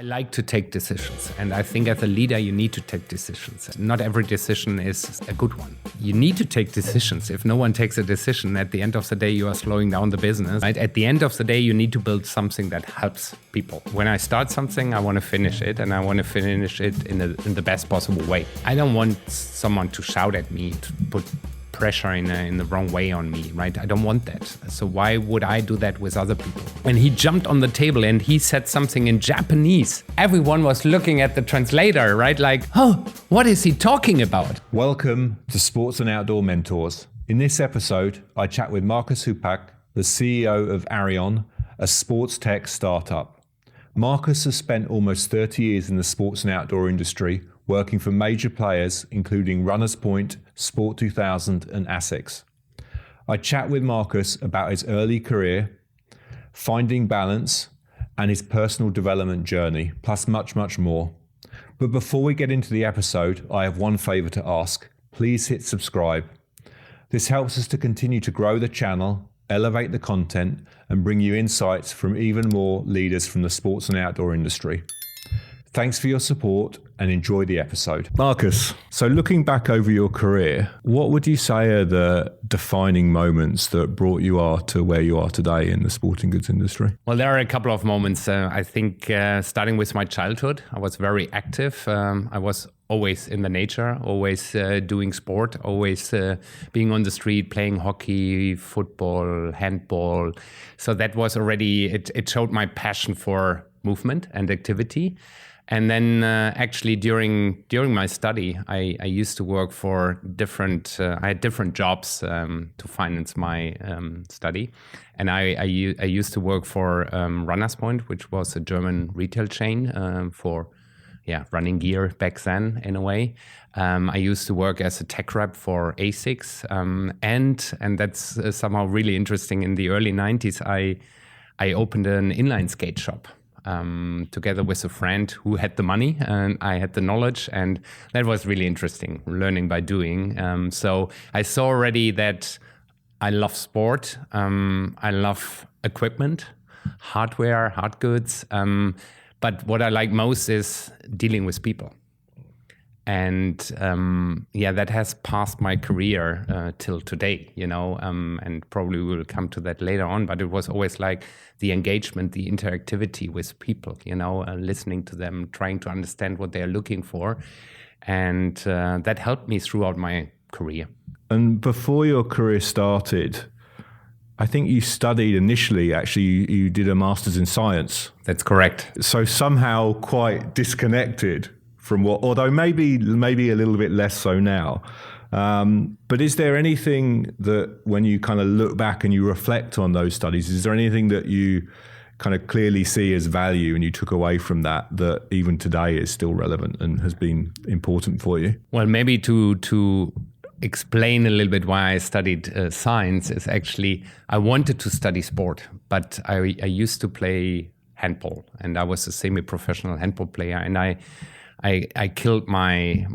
I like to take decisions, and I think as a leader you need to take decisions. Not every decision is a good one. You need to take decisions. If no one takes a decision, at the end of the day you are slowing down the business. Right? At the end of the day you need to build something that helps people. When I start something, I want to finish it, and I want to finish it in the best possible way. I don't want someone to shout at me, to put pressure in the wrong way on me, right? I don't want that. So why would I do that with other people? When he jumped on the table and he said something in Japanese, everyone was looking at the translator, right? Like, oh, what is he talking about? Welcome to Sports and Outdoor Mentors. In this episode, I chat with Markus Hupach, the CEO of ARION, a sports-tech startup. Markus has spent almost 30 years in the sports and outdoor industry, working for major players including Runners Point, Sport 2000 and ASICS. I chat with Markus about his early career, finding balance, and his personal development journey, plus much, much more. But before we get into the episode, I have one favor to ask. Please hit subscribe. This helps us to continue to grow the channel, elevate the content, and bring you insights from even more leaders from the sports and outdoor industry. Thanks for your support and enjoy the episode. Markus, so looking back over your career, what would you say are the defining moments that brought you to where you are today in the sporting goods industry? Well, there are a couple of moments. I think starting with my childhood, I was very active. I was always in the nature, always doing sport, always being on the street, playing hockey, football, handball. So that was already, it showed my passion for movement and activity. And then actually during my study, I used to work for I had different jobs to finance my study. And I used to work for Runners Point, which was a German retail chain for running gear back then in a way. I used to work as a tech rep for ASICS. And that's somehow really interesting. In the early 90s, I opened an inline skate shop. Together with a friend who had the money and I had the knowledge, and that was really interesting, learning by doing. So I saw already that I love sport, I love equipment, hardware, hard goods, but what I like most is dealing with people. And that has passed my career till today, and probably we'll come to that later on. But it was always like the engagement, the interactivity with people, listening to them, trying to understand what they're looking for. And that helped me throughout my career. And before your career started, I think you studied initially, actually, you did a master's in science. That's correct. So somehow quite disconnected from although maybe a little bit less so now. But is there anything that when you kind of look back and you reflect on those studies, is there anything that you kind of clearly see as value and you took away from that even today is still relevant and has been important for you? Well, maybe to explain a little bit why I studied science is actually, I wanted to study sport, but I used to play handball, and I was a semi-professional handball player, and I killed my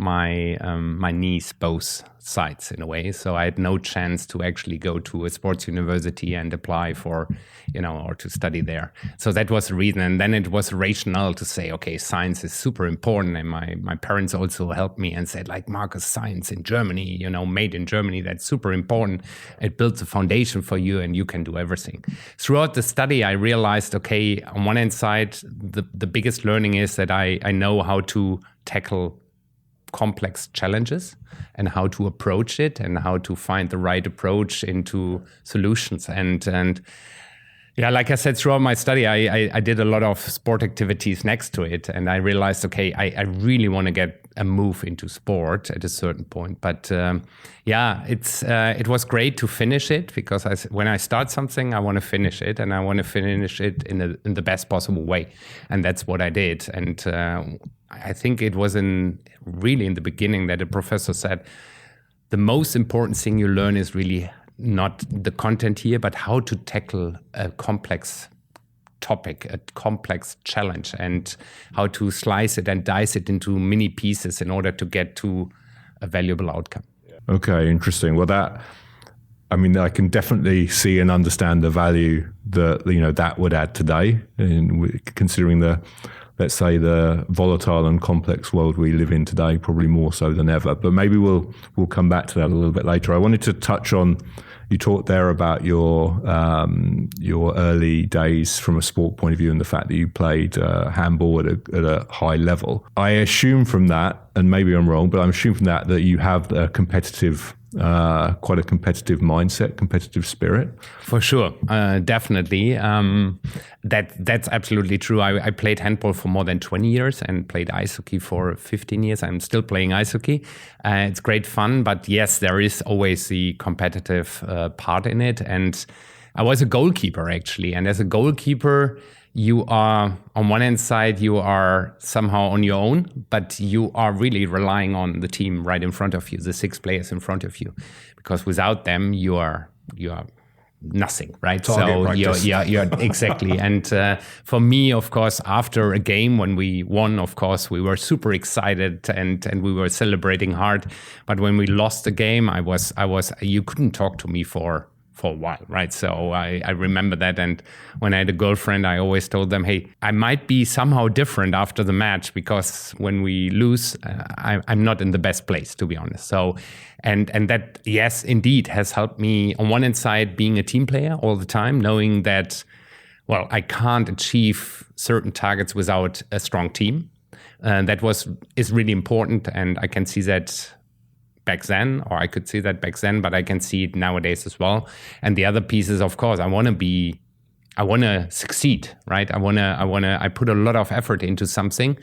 knees both sides in a way, so I had no chance to actually go to a sports university and apply for, or to study there. So that was the reason, and then it was rational to say, okay, science is super important, and my parents also helped me and said, like, Markus, science in Germany, made in Germany, that's super important. It builds a foundation for you, and you can do everything. Throughout the study, I realized, okay, on one hand side, the biggest learning is that I know how to tackle complex challenges and how to approach it and how to find the right approach into solutions. And like I said, throughout my study, I did a lot of sport activities next to it. And I realized, okay, I really want to get a move into sport at a certain point. But it was great to finish it, because when I start something, I want to finish it, and I want to finish it in the best possible way. And that's what I did. And I think it was really in the beginning that a professor said, the most important thing you learn is really not the content here, but how to tackle a complex topic, a complex challenge, and how to slice it and dice it into mini pieces in order to get to a valuable outcome. Okay, interesting. Well, I can definitely see and understand the value that would add today, in considering the let's say, the volatile and complex world we live in today, probably more so than ever. But maybe we'll come back to that a little bit later. I wanted to touch on, you talked there about your early days from a sport point of view and the fact that you played handball at a high level. I assume from that, and maybe I'm wrong, but I'm assuming from that you have a competitive, quite a competitive mindset, competitive spirit. For sure, definitely. That's absolutely true. I played handball for more than 20 years and played ice hockey for 15 years. I'm still playing ice hockey. It's great fun, but yes, there is always the competitive part in it. And I was a goalkeeper, actually. And as a goalkeeper, you are, on one hand side, you are somehow on your own, but you are really relying on the team right in front of you, the 6 players in front of you, because without them, you are nothing, right? Target so you're exactly. And for me, of course, after a game when we won, of course, we were super excited and we were celebrating hard. But when we lost the game, I was you couldn't talk to me for a while, right? So I remember that. And when I had a girlfriend, I always told them, hey, I might be somehow different after the match because when we lose, I'm not in the best place, to be honest. So, and that, yes, indeed has helped me on one hand side being a team player all the time, knowing that, well, I can't achieve certain targets without a strong team. Is really important. And I can see that back then, or I could see that back then, but I can see it nowadays as well. And the other piece is, of course, I want to succeed, right? I put a lot of effort into something,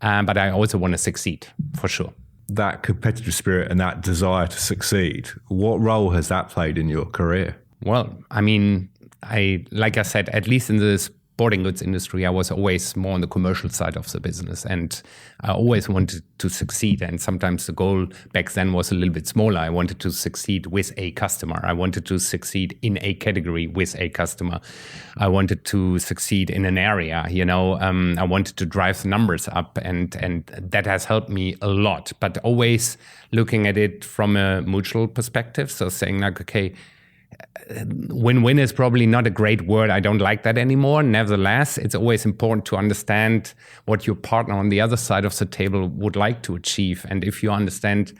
but I also want to succeed for sure. That competitive spirit and that desire to succeed, what role has that played in your career? Well, I mean, like I said, at least in the sporting goods industry, I was always more on the commercial side of the business, and I always wanted to succeed. And sometimes the goal back then was a little bit smaller. I wanted to succeed with a customer. I wanted to succeed in a category with a customer. I wanted to succeed in an area. I wanted to drive the numbers up, and that has helped me a lot. But always looking at it from a mutual perspective. So saying like, okay, win-win is probably not a great word. I don't like that anymore. Nevertheless, it's always important to understand what your partner on the other side of the table would like to achieve. And if you understand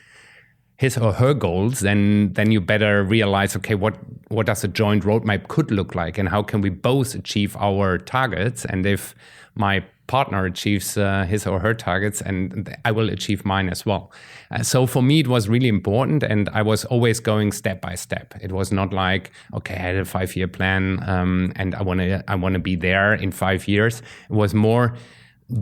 his or her goals, then you better realize, okay, what does a joint roadmap could look like, and how can we both achieve our targets? And if my partner achieves his or her targets, and I will achieve mine as well. So for me, it was really important, and I was always going step by step. It was not like, okay, I had a 5-year plan, and I want to be there in 5 years. It was more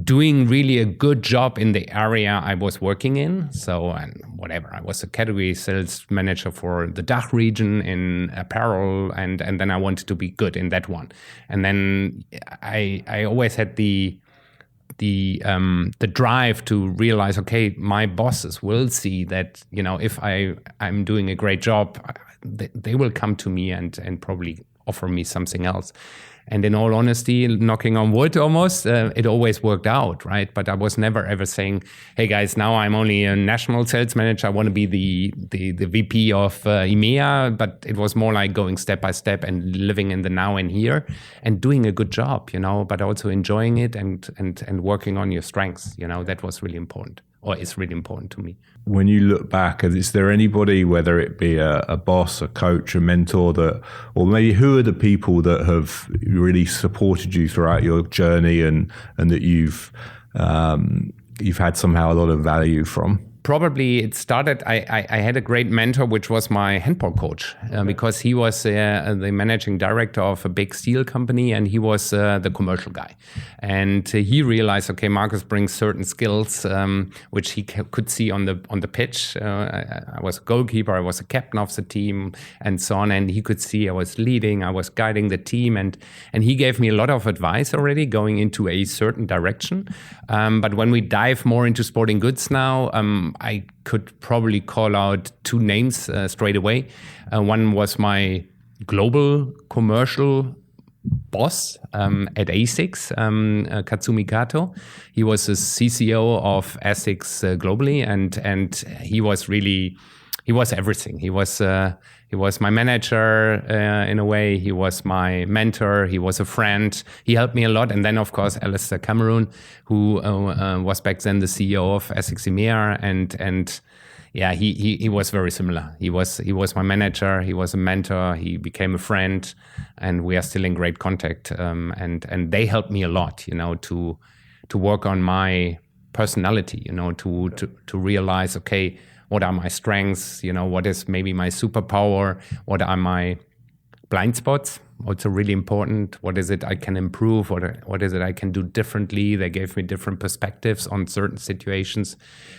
doing really a good job in the area I was working in. So, and whatever, I was a category sales manager for the DACH region in apparel, and then I wanted to be good in that one. And then I always had the drive to realize, okay, my bosses will see that, if I'm doing a great job, they will come to me and probably offer me something else. And in all honesty, knocking on wood almost, it always worked out, right? But I was never ever saying, hey guys, now I'm only a national sales manager. I want to be the VP of EMEA. But it was more like going step by step and living in the now and here and doing a good job, but also enjoying it and working on your strengths. That was really important, or is really important to me. When you look back, is there anybody, whether it be a boss, a coach, a mentor, or maybe who are the people that have really supported you throughout your journey and that you've had somehow a lot of value from? Probably it started, I had a great mentor, which was my handball coach, because he was the managing director of a big steel company, and he was the commercial guy. And he realized, okay, Markus brings certain skills, which he could see on the pitch. I was a goalkeeper, I was a captain of the team, and so on. And he could see I was leading, I was guiding the team, and he gave me a lot of advice already going into a certain direction. But when we dive more into sporting goods now, I could probably call out 2 names straight away. One was my global commercial boss at ASICS, Katsumi Kato. He was the CCO of ASICS globally, and he was really he was everything. He was my manager in a way. He was my mentor. He was a friend. He helped me a lot. And then, of course, Alistair Cameron, who was back then the CEO of ASICS EMEA, and yeah, he was very similar. He was my manager. He was a mentor. He became a friend, and we are still in great contact. And they helped me a lot, to work on my personality, to realize, okay, what are my strengths? What is maybe my superpower? What are my blind spots? Also really important. What is it I can improve? What is it I can do differently? They gave me different perspectives on certain situations.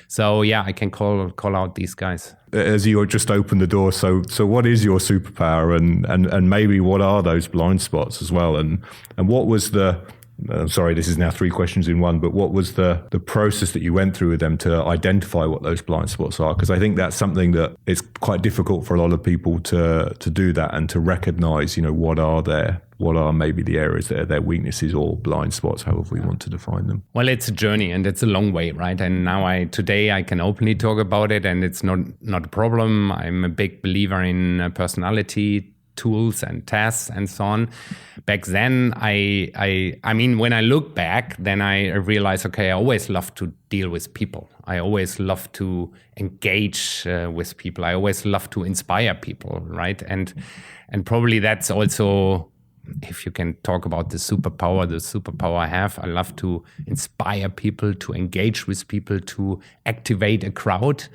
So yeah, I can call out these guys. As you just opened the door, so what is your superpower, and maybe what are those blind spots as well? And what was the sorry, this is now 3 questions in one, but what was the process that you went through with them to identify what those blind spots are? Because I think that's something that it's quite difficult for a lot of people to do that and to recognize, what are maybe the areas that are their weaknesses or blind spots, however we want to define them. Well, it's a journey and it's a long way, right? And now today I can openly talk about it, and it's not a problem. I'm a big believer in personality tools and tests and so on. Back then, I mean, when I look back, then I realize, okay, I always love to deal with people. I always love to engage with people. I always love to inspire people, right? And probably that's also, if you can talk about the superpower I have, I love to inspire people, to engage with people, to activate a crowd.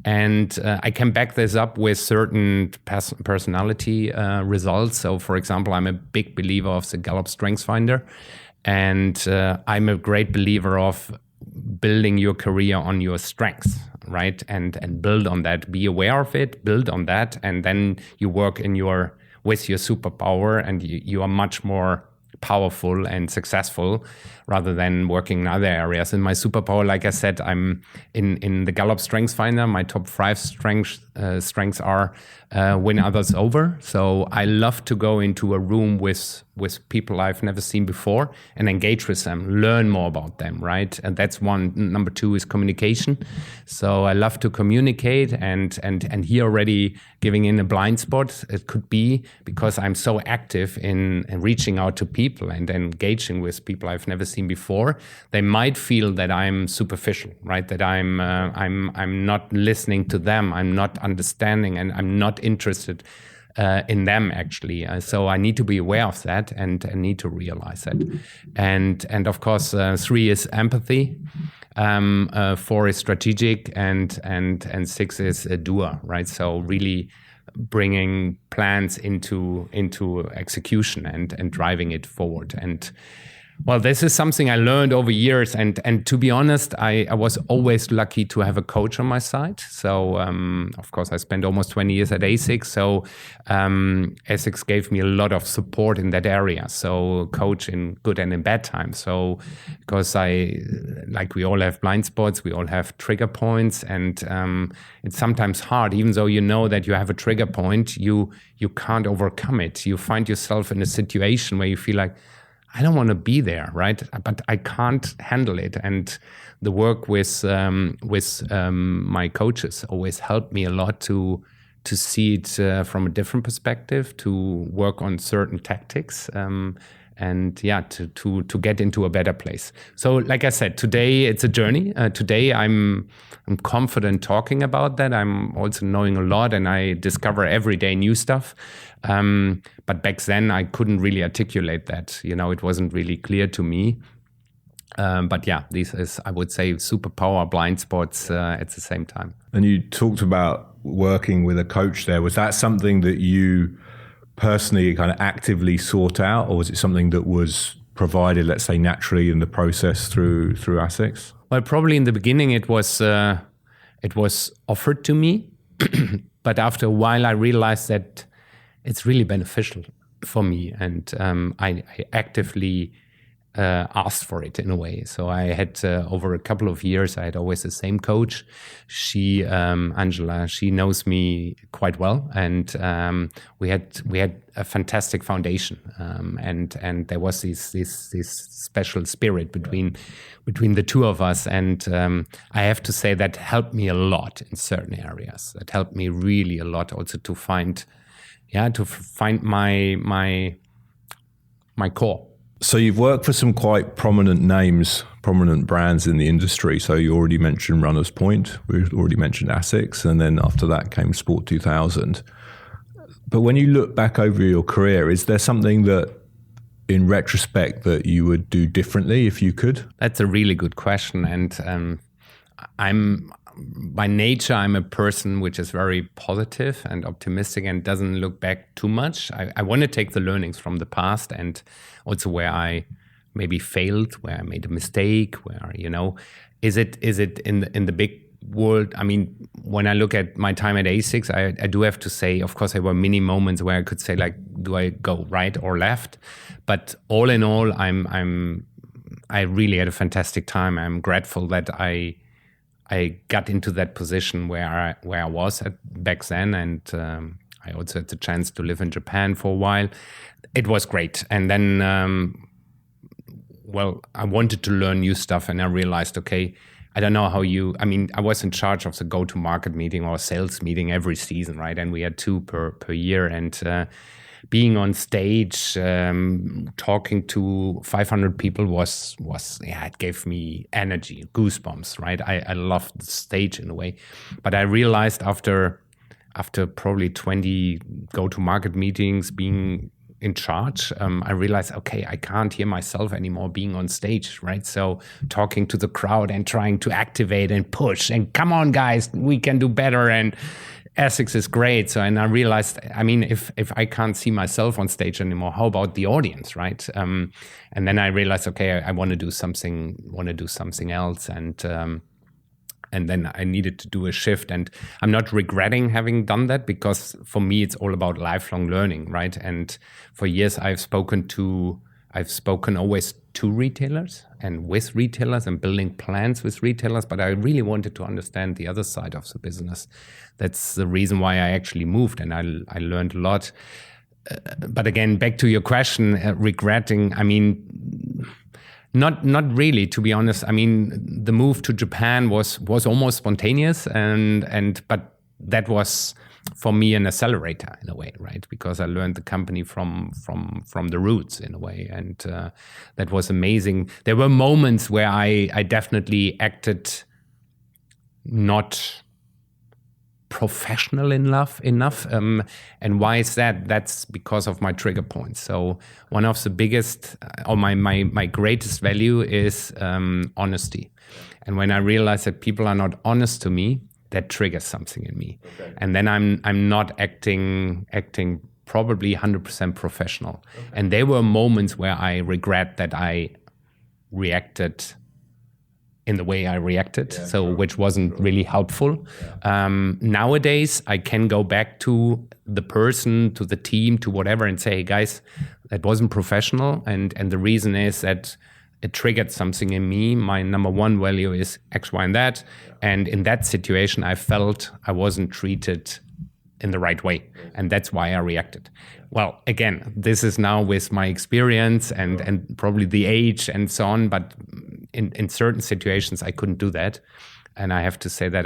And I can back this up with certain personality results. So, for example, I'm a big believer of the Gallup Strengths Finder. And I'm a great believer of building your career on your strengths, right? And build on that. Be aware of it, build on that, and then you work with your superpower, and you are much more powerful and successful rather than working in other areas. In my superpower, like I said, I'm in the Gallup Strengths Finder. My top 5 strengths are win others over. So I love to go into a room with people I've never seen before and engage with them, learn more about them, right? And that's one. Number 2 is communication. So I love to communicate, and here already giving in a blind spot, it could be because I'm so active in reaching out to people and engaging with people I've never seen before. They might feel that I'm superficial, right? That I'm not listening to them, I'm not understanding, and I'm not interested in them actually. So I need to be aware of that and need to realize that. And of course, 3 is empathy. 4 is strategic, and 6 is a doer, right? So really bringing plans into execution and driving it forward. And well, this is something I learned over years, and to be honest, I was always lucky to have a coach on my side. So of course, I spent almost 20 years at ASICS. So ASICS gave me a lot of support in that area. So coach in good and in bad times. So because we all have blind spots, we all have trigger points, and it's sometimes hard, even though you know that you have a trigger point, you can't overcome it. You find yourself in a situation where you feel like, I don't want to be there, right? But I can't handle it. And the work with my coaches always helped me a lot to see it from a different perspective, to work on certain tactics, and yeah, to get into a better place. So, like I said, today it's a journey. Today I'm confident talking about that. I'm also knowing a lot, and I discover every day new stuff. But back then I couldn't really articulate that. It wasn't really clear to me. But yeah, this is, I would say, superpower, blind spots at the same time. And you talked about working with a coach there. Was that something that you personally kind of actively sought out, or was it something that was provided, let's say, naturally in the process through ASICS? Well, probably in the beginning it was offered to me, but after a while I realized that it's really beneficial for me, and I actively asked for it in a way. So I had over a couple of years, I had always the same coach. She, Angela, she knows me quite well, and we had a fantastic foundation, and there was this special spirit between the two of us, and I have to say that helped me a lot in certain areas. That helped me really a lot also to find my core. So you've worked for some quite prominent names, prominent brands in the industry. So you already mentioned Runners Point, we already mentioned ASICS, and then after that came Sport 2000. But when you look back over your career, is there something that, in retrospect, that you would do differently if you could? That's a really good question. And by nature, I'm a person which is very positive and optimistic and doesn't look back too much. I want to take the learnings from the past and also where I maybe failed, where I made a mistake, where, is it in the big world? I mean, when I look at my time at ASICS, I do have to say, of course, there were many moments where I could say, like, do I go right or left? But all in all, I really had a fantastic time. I'm grateful that I got into that position where I was back then, and I also had the chance to live in Japan for a while. It was great. And then, I wanted to learn new stuff, and I realized, okay, I don't know how I was in charge of the go-to-market meeting or sales meeting every season, right? And we had 2 per year, and being on stage, talking to 500 people was it gave me energy, goosebumps, right? I loved the stage in a way. But I realized after probably 20 go-to-market meetings being in charge, I realized, okay, I can't hear myself anymore being on stage, right? So talking to the crowd and trying to activate and push and come on, guys, we can do better, and ASICS is great. So, and I realized, if I can't see myself on stage anymore, how about the audience, right? And then I realized, okay, I want to do something else, and then I needed to do a shift. And I'm not regretting having done that, because for me, it's all about lifelong learning, right? And for years, I've spoken always to retailers and with retailers and building plans with retailers, but I really wanted to understand the other side of the business. That's the reason why I actually moved, and I learned a lot. But again, back to your question, regretting, not really, to be honest. The move to Japan was almost spontaneous, but that was for me an accelerator in a way, right? Because I learned the company from the roots in a way, and that was amazing. There were moments where I definitely acted not professional enough. And why is that? That's because of my trigger points. So one of the biggest, or my greatest value is honesty. And when I realize that people are not honest to me, that triggers something in me. Okay. And then I'm not acting probably 100% professional. Okay. And there were moments where I regret that I reacted in the way I reacted, which wasn't really helpful. Yeah. Nowadays, I can go back to the person, to the team, to whatever, and say, hey, guys, that wasn't professional. And the reason is that it triggered something in me. My number one value is X, Y, and that. Yeah. And in that situation, I felt I wasn't treated in the right way. And that's why I reacted. Well, again, this is now with my experience and probably the age and so on. But in certain situations, I couldn't do that. And I have to say that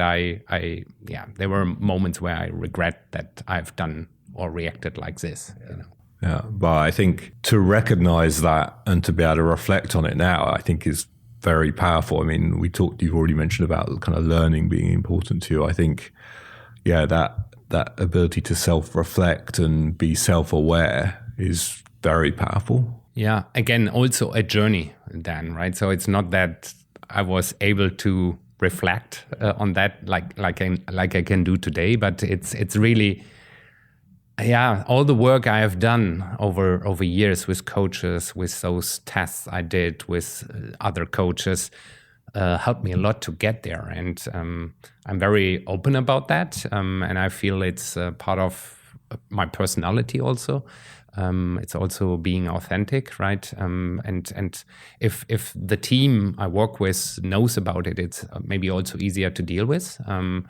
there were moments where I regret that I've done or reacted like this. Yeah. Yeah, but I think to recognize that and to be able to reflect on it now, I think is very powerful. You've already mentioned about kind of learning being important to you. I think, that ability to self-reflect and be self-aware is very powerful. Yeah, again, also a journey, Dan, right? So it's not that I was able to reflect on that like I can do today, but it's really, all the work I have done over years with coaches, with those tests I did with other coaches, helped me a lot to get there. And I'm very open about that. And I feel it's part of my personality also. It's also being authentic, right? And if the team I work with knows about it, it's maybe also easier to deal with, and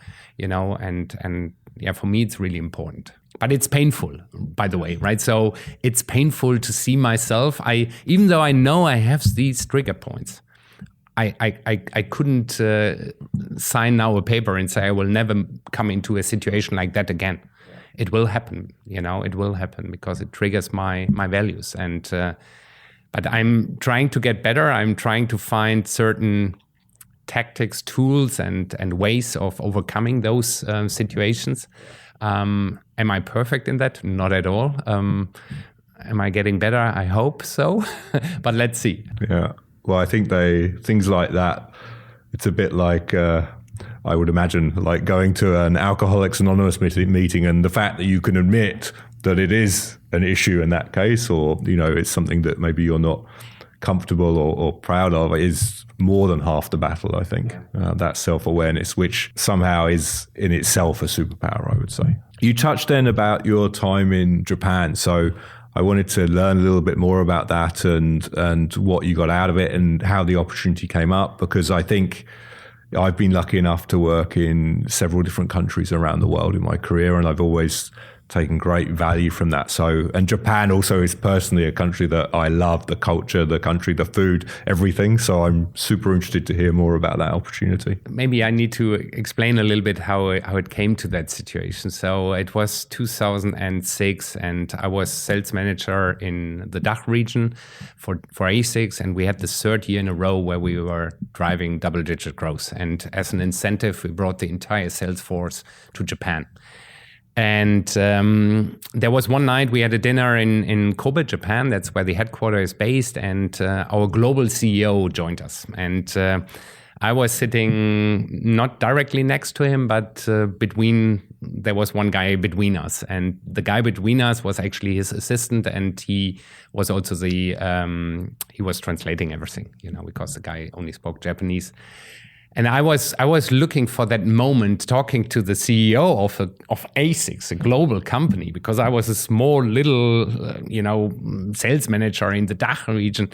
for me, it's really important. But it's painful, by the way, right? So it's painful to see myself. Even though I know I have these trigger points, I couldn't sign now a paper and say I will never come into a situation like that again. It will happen, it will happen because it triggers my values. And but I'm trying to get better. I'm trying to find certain tactics, tools, and ways of overcoming those situations. Am I perfect in that? Not at all. Am I getting better? I hope so. But let's see. Yeah. Well, I think things like that, it's a bit like... I would imagine like going to an Alcoholics Anonymous meeting, and the fact that you can admit that it is an issue in that case, or, it's something that maybe you're not comfortable or proud of, is more than half the battle, I think. That self-awareness, which somehow is in itself a superpower, I would say. You touched then about your time in Japan. So I wanted to learn a little bit more about that and what you got out of it and how the opportunity came up, because I think I've been lucky enough to work in several different countries around the world in my career, and I've always taken great value from that. So, and Japan also is personally a country that I love, the culture, the country, the food, everything. So I'm super interested to hear more about that opportunity. Maybe I need to explain a little bit how it came to that situation. So it was 2006, and I was sales manager in the DACH region for ASICS, and we had the third year in a row where we were driving double-digit growth. And as an incentive, we brought the entire sales force to Japan. And there was one night we had a dinner in Kobe, Japan. That's where the headquarters is based. And our global CEO joined us. And I was sitting not directly next to him, but there was one guy between us. And the guy between us was actually his assistant. And he was also he was translating everything, because the guy only spoke Japanese. And I was looking for that moment talking to the CEO of ASICS, a global company, because I was a small little, sales manager in the DACH region.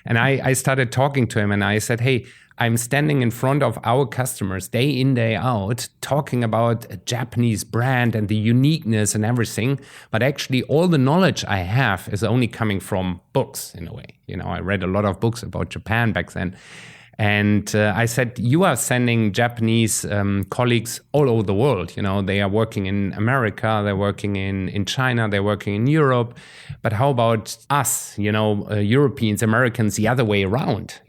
And I started talking to him and I said, hey, I'm standing in front of our customers day in, day out, talking about a Japanese brand and the uniqueness and everything. But actually all the knowledge I have is only coming from books in a way. I read a lot of books about Japan back then. And I said, you are sending Japanese colleagues all over the world. They are working in America, they're working in China, they're working in Europe. But how about us, Europeans, Americans, the other way around?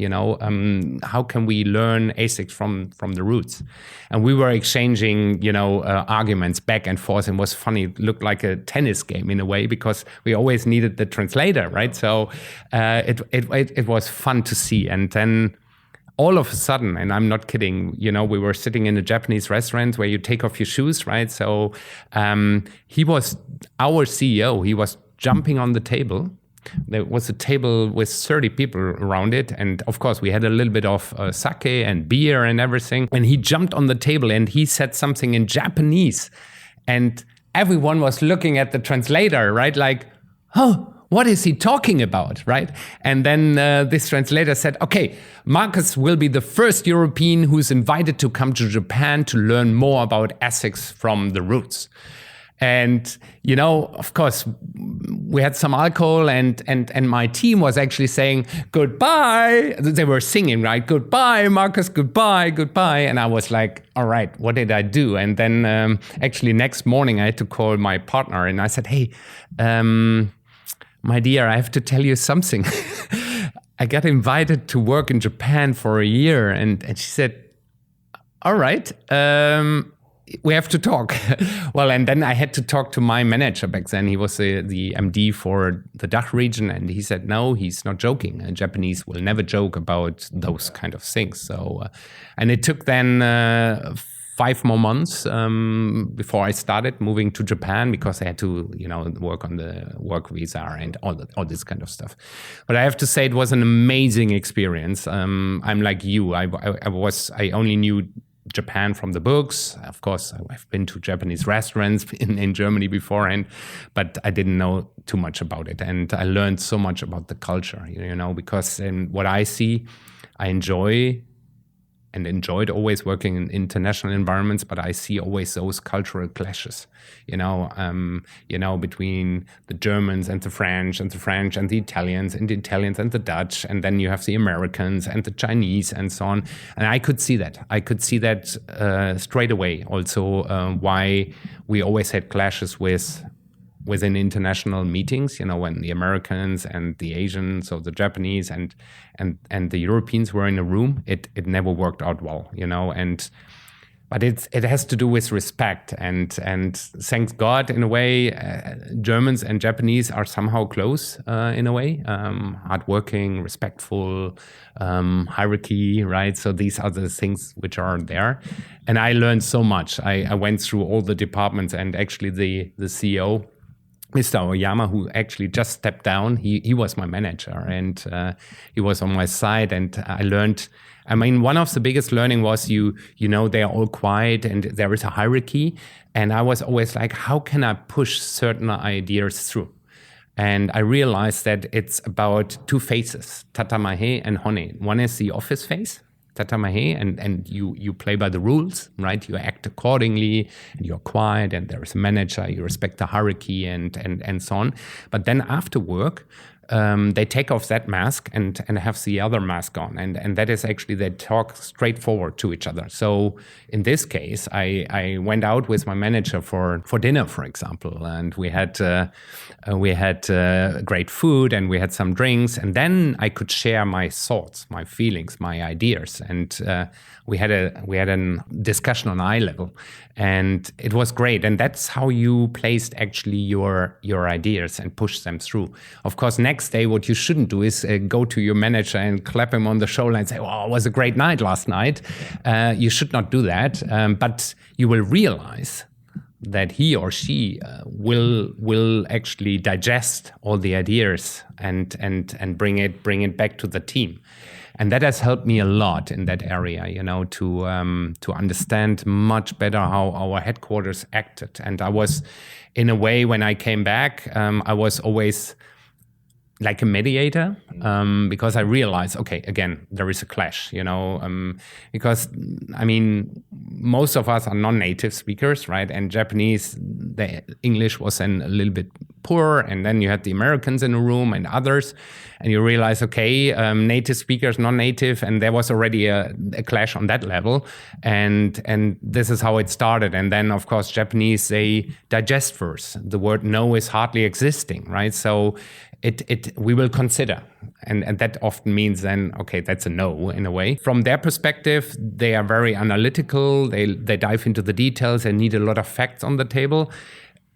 How can we learn ASICS from the roots? And we were exchanging, arguments back and forth. And it was funny. It looked like a tennis game in a way because we always needed the translator, right? So it was fun to see. And then all of a sudden, and I'm not kidding, we were sitting in a Japanese restaurant where you take off your shoes, right? So he was our CEO. He was jumping on the table. There was a table with 30 people around it. And of course, we had a little bit of sake and beer and everything. And he jumped on the table and he said something in Japanese. And everyone was looking at the translator, right? Like, oh, what is he talking about, right? And then this translator said, okay, Markus will be the first European who's invited to come to Japan to learn more about ASICS from the roots. And, of course, we had some alcohol and my team was actually saying, goodbye. They were singing, right? Goodbye, Markus, goodbye, goodbye. And I was like, all right, what did I do? And then actually next morning I had to call my partner and I said, hey, my dear, I have to tell you something. I got invited to work in Japan for a year. And she said, all right, we have to talk. Well, and then I had to talk to my manager back then. He was the MD for the DACH region. And he said, no, he's not joking. Japanese will never joke about those kind of things. So, and it took then 5 more months before I started moving to Japan because I had to, work on the work visa and all this kind of stuff. But I have to say it was an amazing experience. I'm like you. I only knew Japan from the books. Of course, I've been to Japanese restaurants in Germany beforehand, but I didn't know too much about it. And I learned so much about the culture, because in what I see, I enjoyed always working in international environments, but I see always those cultural clashes, between the Germans and the French and the Italians and the Dutch. And then you have the Americans and the Chinese and so on. And I could see that. Straight away. Also, why we always had clashes within international meetings, when the Americans and the Asians or the Japanese and the Europeans were in a room, it never worked out well, but it has to do with respect and thank God in a way, Germans and Japanese are somehow close in a way, hardworking, respectful, hierarchy, right? So these are the things which are there. And I learned so much. I went through all the departments, and actually the CEO, Mr. Oyama, who actually just stepped down, he was my manager, and he was on my side, and I learned. One of the biggest learning was they are all quiet and there is a hierarchy, and I was always like, how can I push certain ideas through? And I realized that it's about two faces, tatamahe and hone. One is the office face, tatamahe, and you play by the rules, right? You act accordingly, and you're quiet, and there is a manager, you respect the hierarchy and so on. But then after work, they take off that mask and have the other mask on. And that is actually, they talk straightforward to each other. So in this case, I went out with my manager for dinner, for example, and we had great food and we had some drinks. And then I could share my thoughts, my feelings, my ideas. And we had a discussion on eye level. And it was great. And that's how you placed actually your ideas and push them through. Of course, next day, what you shouldn't do is go to your manager and clap him on the shoulder and say, "Well, it was a great night last night." You should not do that. But you will realize that he or she will actually digest all the ideas and bring it back to the team. And that has helped me a lot in that area, to understand much better how our headquarters acted. And I was, in a way, when I came back, I was always like a mediator, because I realized, okay, again, there is a clash, because, most of us are non-native speakers, right? And Japanese, the English was then a little bit poor, and then you had the Americans in the room and others, and you realize, okay, native speakers, non-native, and there was already a clash on that level, and this is how it started. And then, of course, Japanese, they digest first. The word no is hardly existing, right? So we will consider. And that often means then, okay, that's a no in a way. From their perspective, they are very analytical. They dive into the details. They need a lot of facts on the table.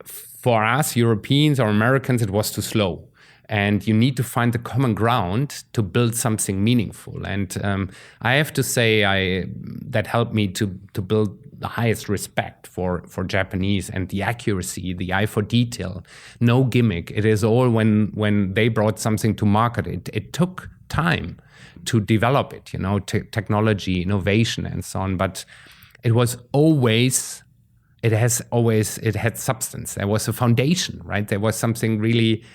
For us, Europeans or Americans, it was too slow. And you need to find the common ground to build something meaningful. And I have to say that helped me to build the highest respect for Japanese and the accuracy, the eye for detail, no gimmick. It is all when they brought something to market. It took time to develop it, technology, innovation, and so on. But it was always. It had substance. There was a foundation, right? There was something really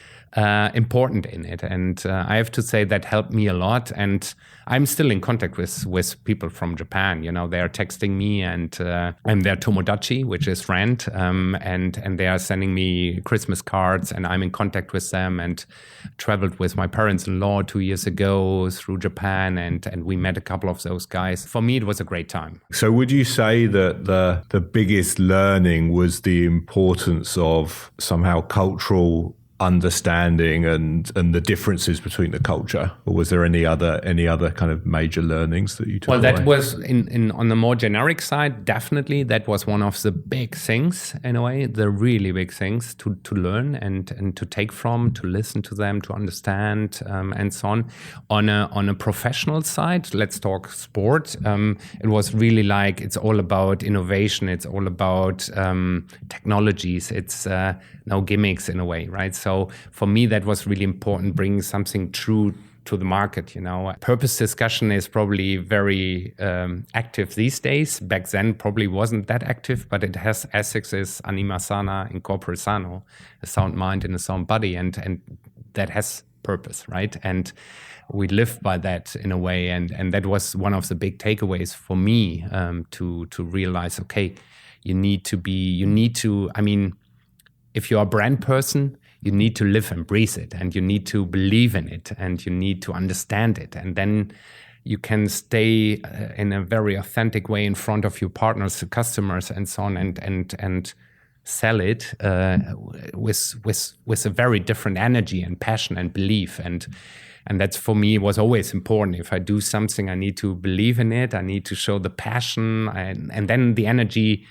important in it. And I have to say that helped me a lot. And I'm still in contact with people from Japan. They are texting me, and I'm their Tomodachi, which is friend. And they are sending me Christmas cards, and I'm in contact with them, and traveled with my parents-in-law 2 years ago through Japan. And we met a couple of those guys. For me, it was a great time. So would you say that the biggest learning was the importance of somehow cultural understanding and the differences between the culture, or was there any other kind of major learnings that you took away? That was on the more generic side, definitely that was one of the big things in a way, the really big things to learn and to take from, to listen to them, to understand, and so on. On a professional side, let's talk sport. It was really like, it's all about innovation, it's all about technologies, it's no gimmicks in a way, right? So for me, that was really important, bringing something true to the market. Purpose discussion is probably very active these days. Back then probably wasn't that active, but it has ASICS is anima sana in corpore sano, a sound mind in a sound body, and that has purpose, right? And we live by that in a way, and that was one of the big takeaways for me, to realize, okay, you need to, I mean, if you're a brand person, you need to live and breathe it, and you need to believe in it, and you need to understand it. And then you can stay in a very authentic way in front of your partners, the customers, and so on, and sell it with a very different energy and passion and belief. And that's, for me, was always important. If I do something, I need to believe in it. I need to show the passion, and then the energy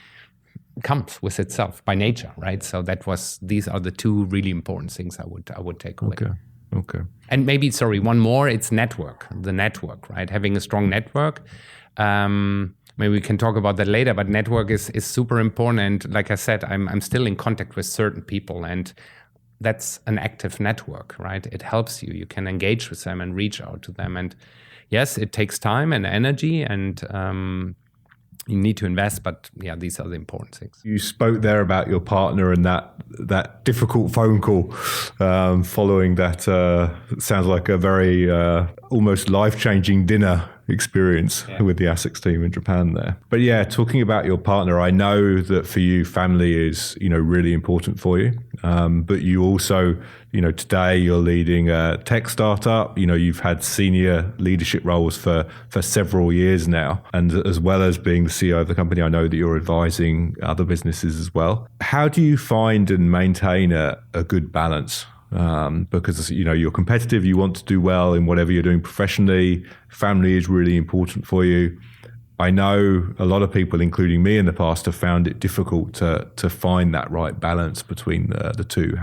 comes with itself by nature, right? So these are the two really important things I would take away. Okay. And maybe, one more, it's the network, right? Having a strong network. Maybe we can talk about that later, but network is super important. And like I said, I'm still in contact with certain people, and that's an active network, right? It helps you. You can engage with them and reach out to them. And yes, it takes time and energy, and you need to invest, but yeah, these are the important things. You spoke there about your partner and that difficult phone call following that. Sounds like a very almost life-changing dinner experience with the ASICS team in Japan there. But yeah, talking about your partner, I know that for you, family is, really important for you. But you also, today you're leading a tech startup. You've had senior leadership roles for several years now. And as well as being the CEO of the company, I know that you're advising other businesses as well. How do you find and maintain a good balance? Because you're competitive, you want to do well in whatever you're doing professionally. Family is really important for you. I know a lot of people, including me in the past, have found it difficult to find that right balance between the two.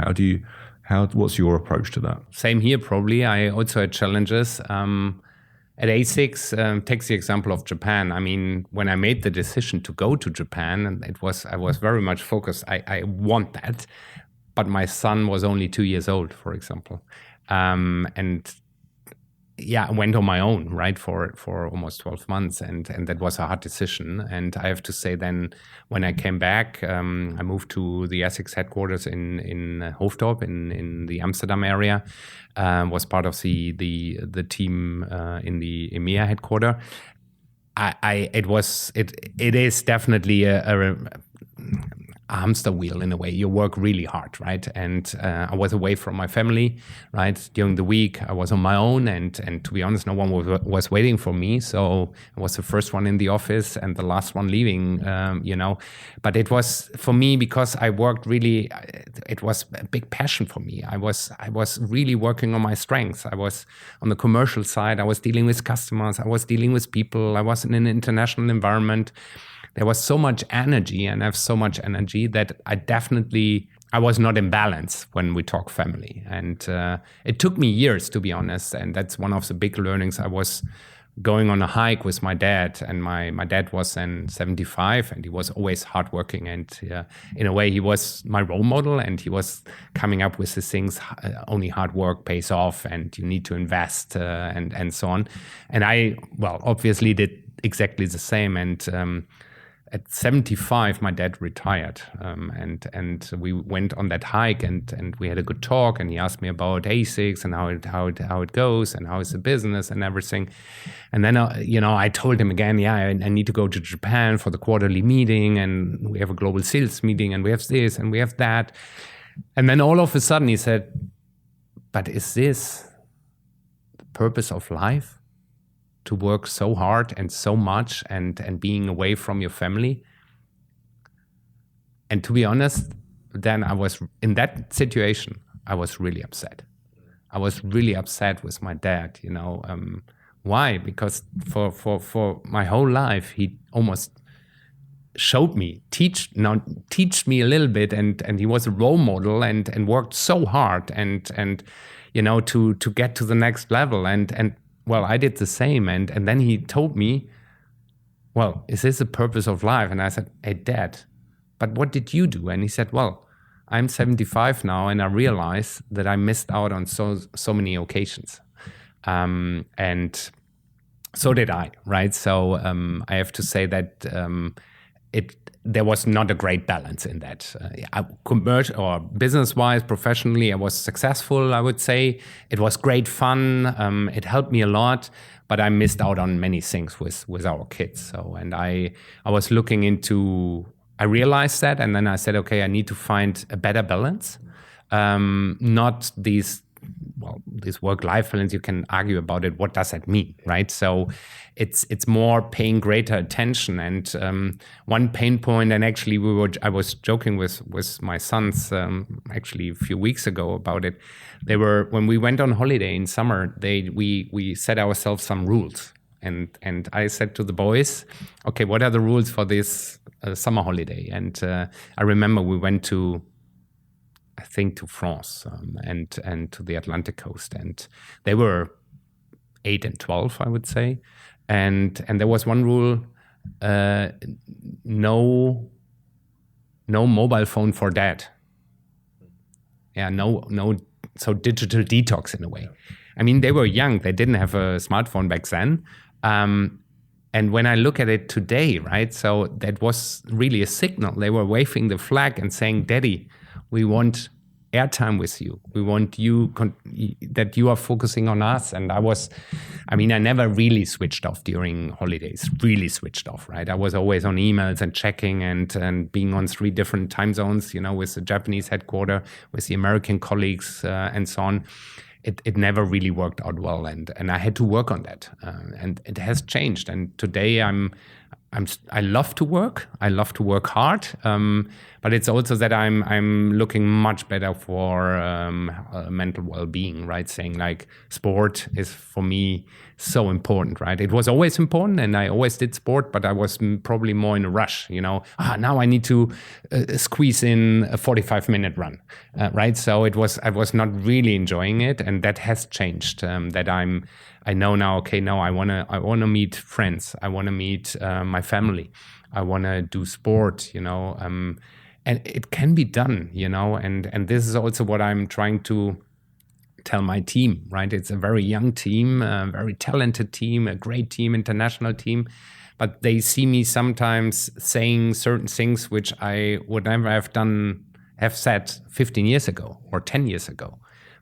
What's your approach to that? Same here, probably. I also had challenges. At ASICS, takes the example of Japan. I mean, when I made the decision to go to Japan, I was very much focused. I want that. But my son was only 2 years old, for example. And yeah, I went on my own, right, for almost 12 months. And that was a hard decision. And I have to say then, when I came back, I moved to the ASICS headquarters in Hoofddorp in the Amsterdam area, was part of the team in the EMEA headquarter. It is definitely a hamster wheel in a way. You work really hard, right? And I was away from my family, right? During the week, I was on my own, and to be honest, no one was waiting for me. So I was the first one in the office and the last one leaving, But it was, for me, because I worked really, it was a big passion for me. I was really working on my strengths. I was on the commercial side. I was dealing with customers. I was dealing with people. I was in an international environment. There was so much energy, and I have so much energy that I was not in balance when we talk family. And it took me years, to be honest. And that's one of the big learnings. I was going on a hike with my dad, and my dad was then 75, and he was always hardworking. And in a way, he was my role model, and he was coming up with the things, only hard work pays off, and you need to invest, and so on. And I, obviously did exactly the same. And at 75, my dad retired, and we went on that hike, and we had a good talk. And he asked me about ASICS and how it goes and how is the business and everything. And then I told him again, I need to go to Japan for the quarterly meeting, and we have a global sales meeting, and we have this and we have that. And then all of a sudden he said, "But is this the purpose of life? To work so hard and so much and being away from your family?" And to be honest, then I was in that situation. I was really upset. I was really upset with my dad. Why? Because for my whole life, he almost showed me, teach me a little bit, and he was a role model and worked so hard and to get to the next level and. Well, I did the same. And then he told me, "Well, is this the purpose of life?" And I said, "Hey, Dad, but what did you do?" And he said, "Well, I'm 75 now, and I realize that I missed out on so many occasions. And so did I, right? So I have to say that there was not a great balance in that. Commercial or business-wise, professionally, I was successful, I would say. It was great fun. It helped me a lot, but I missed out on many things with our kids. So, and I was looking into, I realized that, and then I said, okay, I need to find a better balance. Not these this work-life balance, you can argue about it. What does that mean, right? So it's more paying greater attention. And one pain point, and actually I was joking with my sons actually a few weeks ago about it. They were, when we went on holiday in summer, we set ourselves some rules. And I said to the boys, okay, what are the rules for this summer holiday? And I remember we went to France and to the Atlantic coast, and they were 8 and 12, I would say, and there was one rule: no mobile phone for dad. No. So digital detox in a way. I mean, they were young; they didn't have a smartphone back then. And when I look at it today, right? So that was really a signal. They were waving the flag and saying, "Daddy, we want airtime with you. We want you that you are focusing on us." And I never really switched off during holidays, really switched off, right? I was always on emails and checking and being on 3 different time zones, with the Japanese headquarters, with the American colleagues and so on. It never really worked out well. And I had to work on that. And it has changed. And today I love to work. I love to work hard, but it's also that I'm looking much better for mental well-being, right? Saying like sport is for me so important, right? It was always important, and I always did sport, but I was probably more in a rush. Now I need to squeeze in a 45-minute run, right? So I was not really enjoying it, and that has changed. I know now, okay, no, I wanna meet friends. I wanna meet my family. I wanna do sport, and it can be done, and this is also what I'm trying to tell my team, right? It's a very young team, a very talented team, a great team, international team, but they see me sometimes saying certain things which I would never have said 15 years ago or 10 years ago.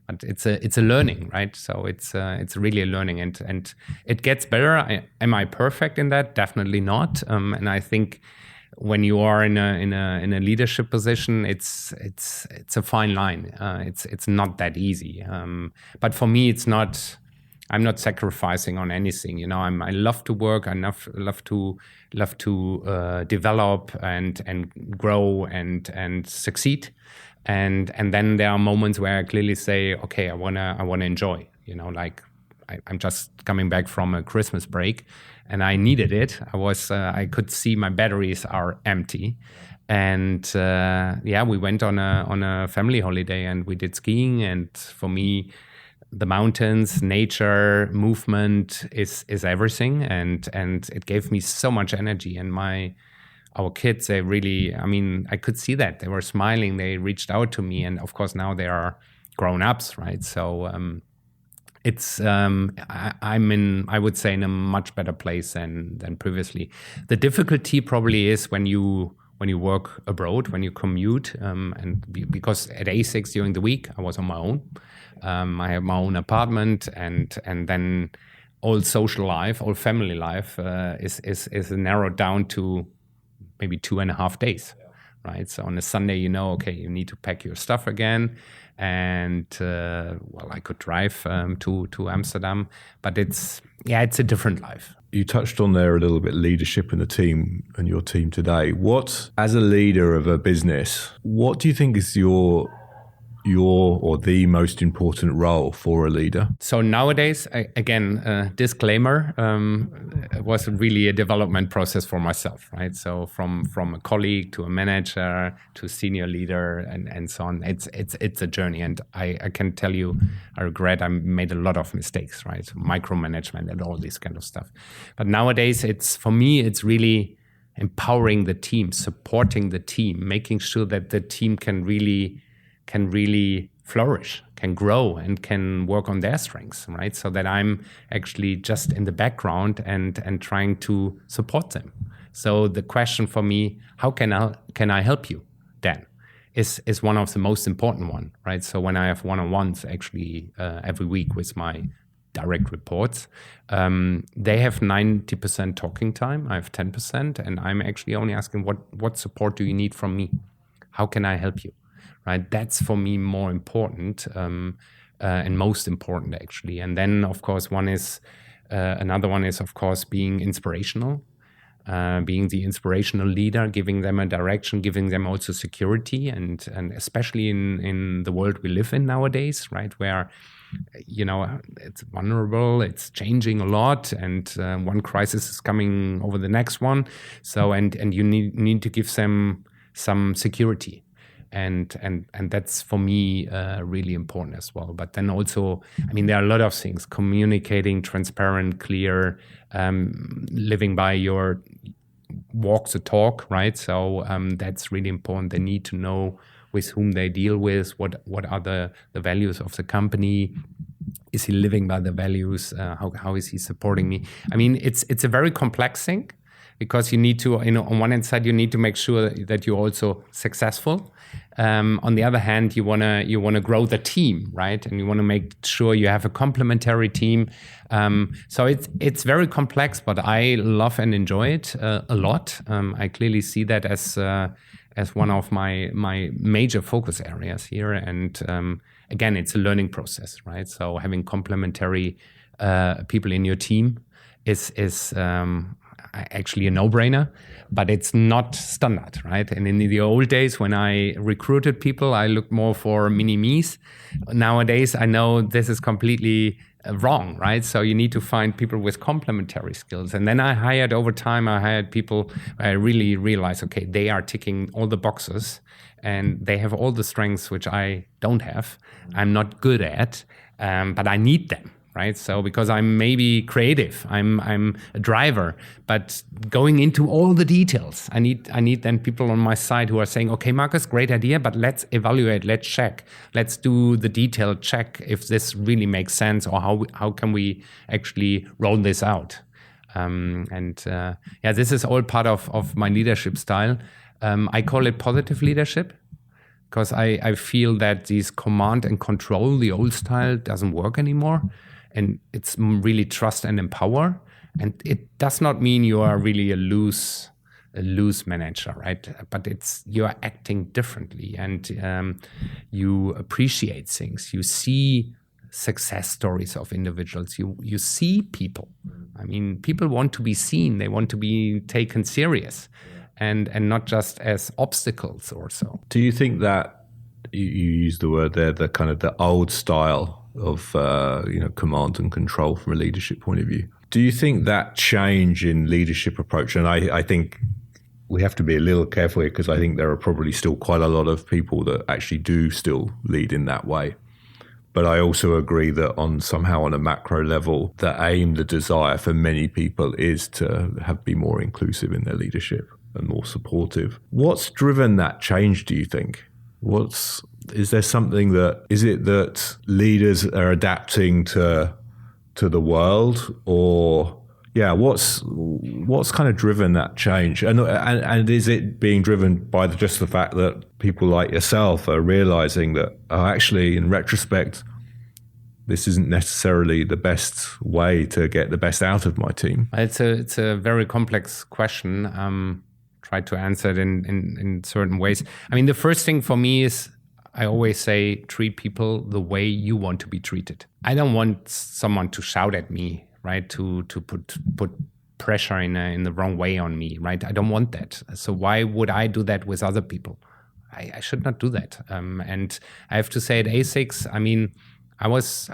But it's a learning, right? So it's really a learning, and it gets better. Am I perfect in that? Definitely not. And I think when you are in a leadership position, it's a fine line. It's not that easy. But for me, it's not. I'm not sacrificing on anything. I love to work. I love to develop and grow and succeed. And then there are moments where I clearly say, okay, I wanna enjoy. Like I'm just coming back from a Christmas break, and I needed it. I could see my batteries are empty, and we went on a family holiday, and we did skiing. And for me, the mountains, nature, movement is everything, and it gave me so much energy. And our kids, they really, I could see that. They were smiling, they reached out to me, and of course now they are grown-ups, right? So I would say in a much better place than previously. The difficulty probably is when you work abroad, when you commute, because at ASICS during the week, I was on my own. I have my own apartment, and then all social life, all family life is narrowed down to maybe 2.5 days, right? So on a Sunday, okay, you need to pack your stuff again. And, I could drive to Amsterdam, but it's a different life. You touched on there a little bit leadership in the team and your team today. As a leader of a business, what do you think is your or the most important role for a leader? So nowadays, again, disclaimer, it was really a development process for myself, right? So from a colleague to a manager to a senior leader and so on, it's a journey. And I can tell you, I regret I made a lot of mistakes, right? So micromanagement and all this kind of stuff. But nowadays, for me, it's really empowering the team, supporting the team, making sure that the team can really flourish, can grow, and can work on their strengths, right? So that I'm actually just in the background and trying to support them. So the question for me, how can I help you then, is one of the most important one, right? So when I have one-on-ones actually every week with my direct reports, they have 90% talking time, I have 10%, and I'm actually only asking what support do you need from me? How can I help you? Right? That's for me more important and most important actually. And then of course another one is of course being inspirational. Being the inspirational leader, giving them a direction, giving them also security, and especially in the world we live in nowadays, right, where it's vulnerable, it's changing a lot, and one crisis is coming over the next one. So and you need to give them some security. And that's for me really important as well. But then also, there are a lot of things: communicating, transparent, clear, living by your walk the talk, right? So that's really important. They need to know with whom they deal with, what are the values of the company. Is he living by the values? How is he supporting me? It's a very complex thing, because you need to, on one hand side, you need to make sure that you're also successful. On the other hand, you wanna grow the team, right? And you want to make sure you have a complementary team. So it's very complex, but I love and enjoy it a lot. I clearly see that as one of my major focus areas here. And again, it's a learning process, right? So having complementary people in your team is actually a no-brainer, but it's not standard, right? And in the old days, when I recruited people, I looked more for mini-me's. Nowadays, I know this is completely wrong, right? So you need to find people with complementary skills. And then over time, I hired people I really realized, okay, they are ticking all the boxes and they have all the strengths which I don't have, I'm not good at, but I need them. Right, so because I'm maybe creative, I'm a driver, but going into all the details, I need then people on my side who are saying, okay, Markus, great idea, but let's evaluate, let's check, let's do the detailed check if this really makes sense, or how can we actually roll this out. This is all part of my leadership style. I call it positive leadership, because I feel that this command and control, the old style, doesn't work anymore. And it's really trust and empower. And it does not mean you are really a loose manager, right? But you are acting differently, and you appreciate things. You see success stories of individuals. You see people. People want to be seen. They want to be taken serious, and not just as obstacles or so. Do you think that you use the word there, the kind of the old style of command and control from a leadership point of view? Do you think that change in leadership approach, and I think we have to be a little careful here, because I think there are probably still quite a lot of people that actually do still lead in that way. But I also agree that somehow on a macro level, the aim, the desire for many people is to be more inclusive in their leadership and more supportive. What's driven that change, do you think? Is there something is it that leaders are adapting to the world, or what's kind of driven that change? And is it being driven by just the fact that people like yourself are realizing that actually, in retrospect, this isn't necessarily the best way to get the best out of my team? It's a very complex question. Try to answer it in certain ways. The first thing for me is, I always say, treat people the way you want to be treated. I don't want someone to shout at me, right? To put pressure in the wrong way on me, right? I don't want that. So why would I do that with other people? I should not do that. And I have to say, at ASICS,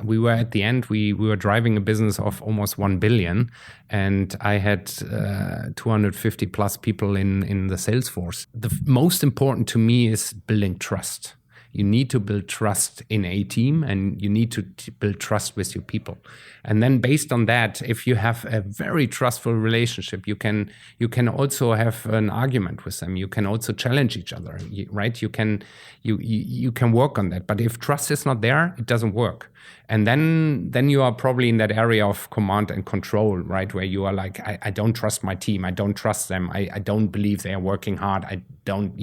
we were at the end, we were driving a business of almost 1 billion, and I had 250 plus people in the sales force. The most important to me is building trust. You need to build trust in a team, and you need to build trust with your people. And then based on that, if you have a very trustful relationship, you can also have an argument with them. You can also challenge each other, right? You can work on that. But if trust is not there, it doesn't work. And then you are probably in that area of command and control, right? Where you are like, I don't trust my team. I don't trust them. I don't believe they are working hard. I don't,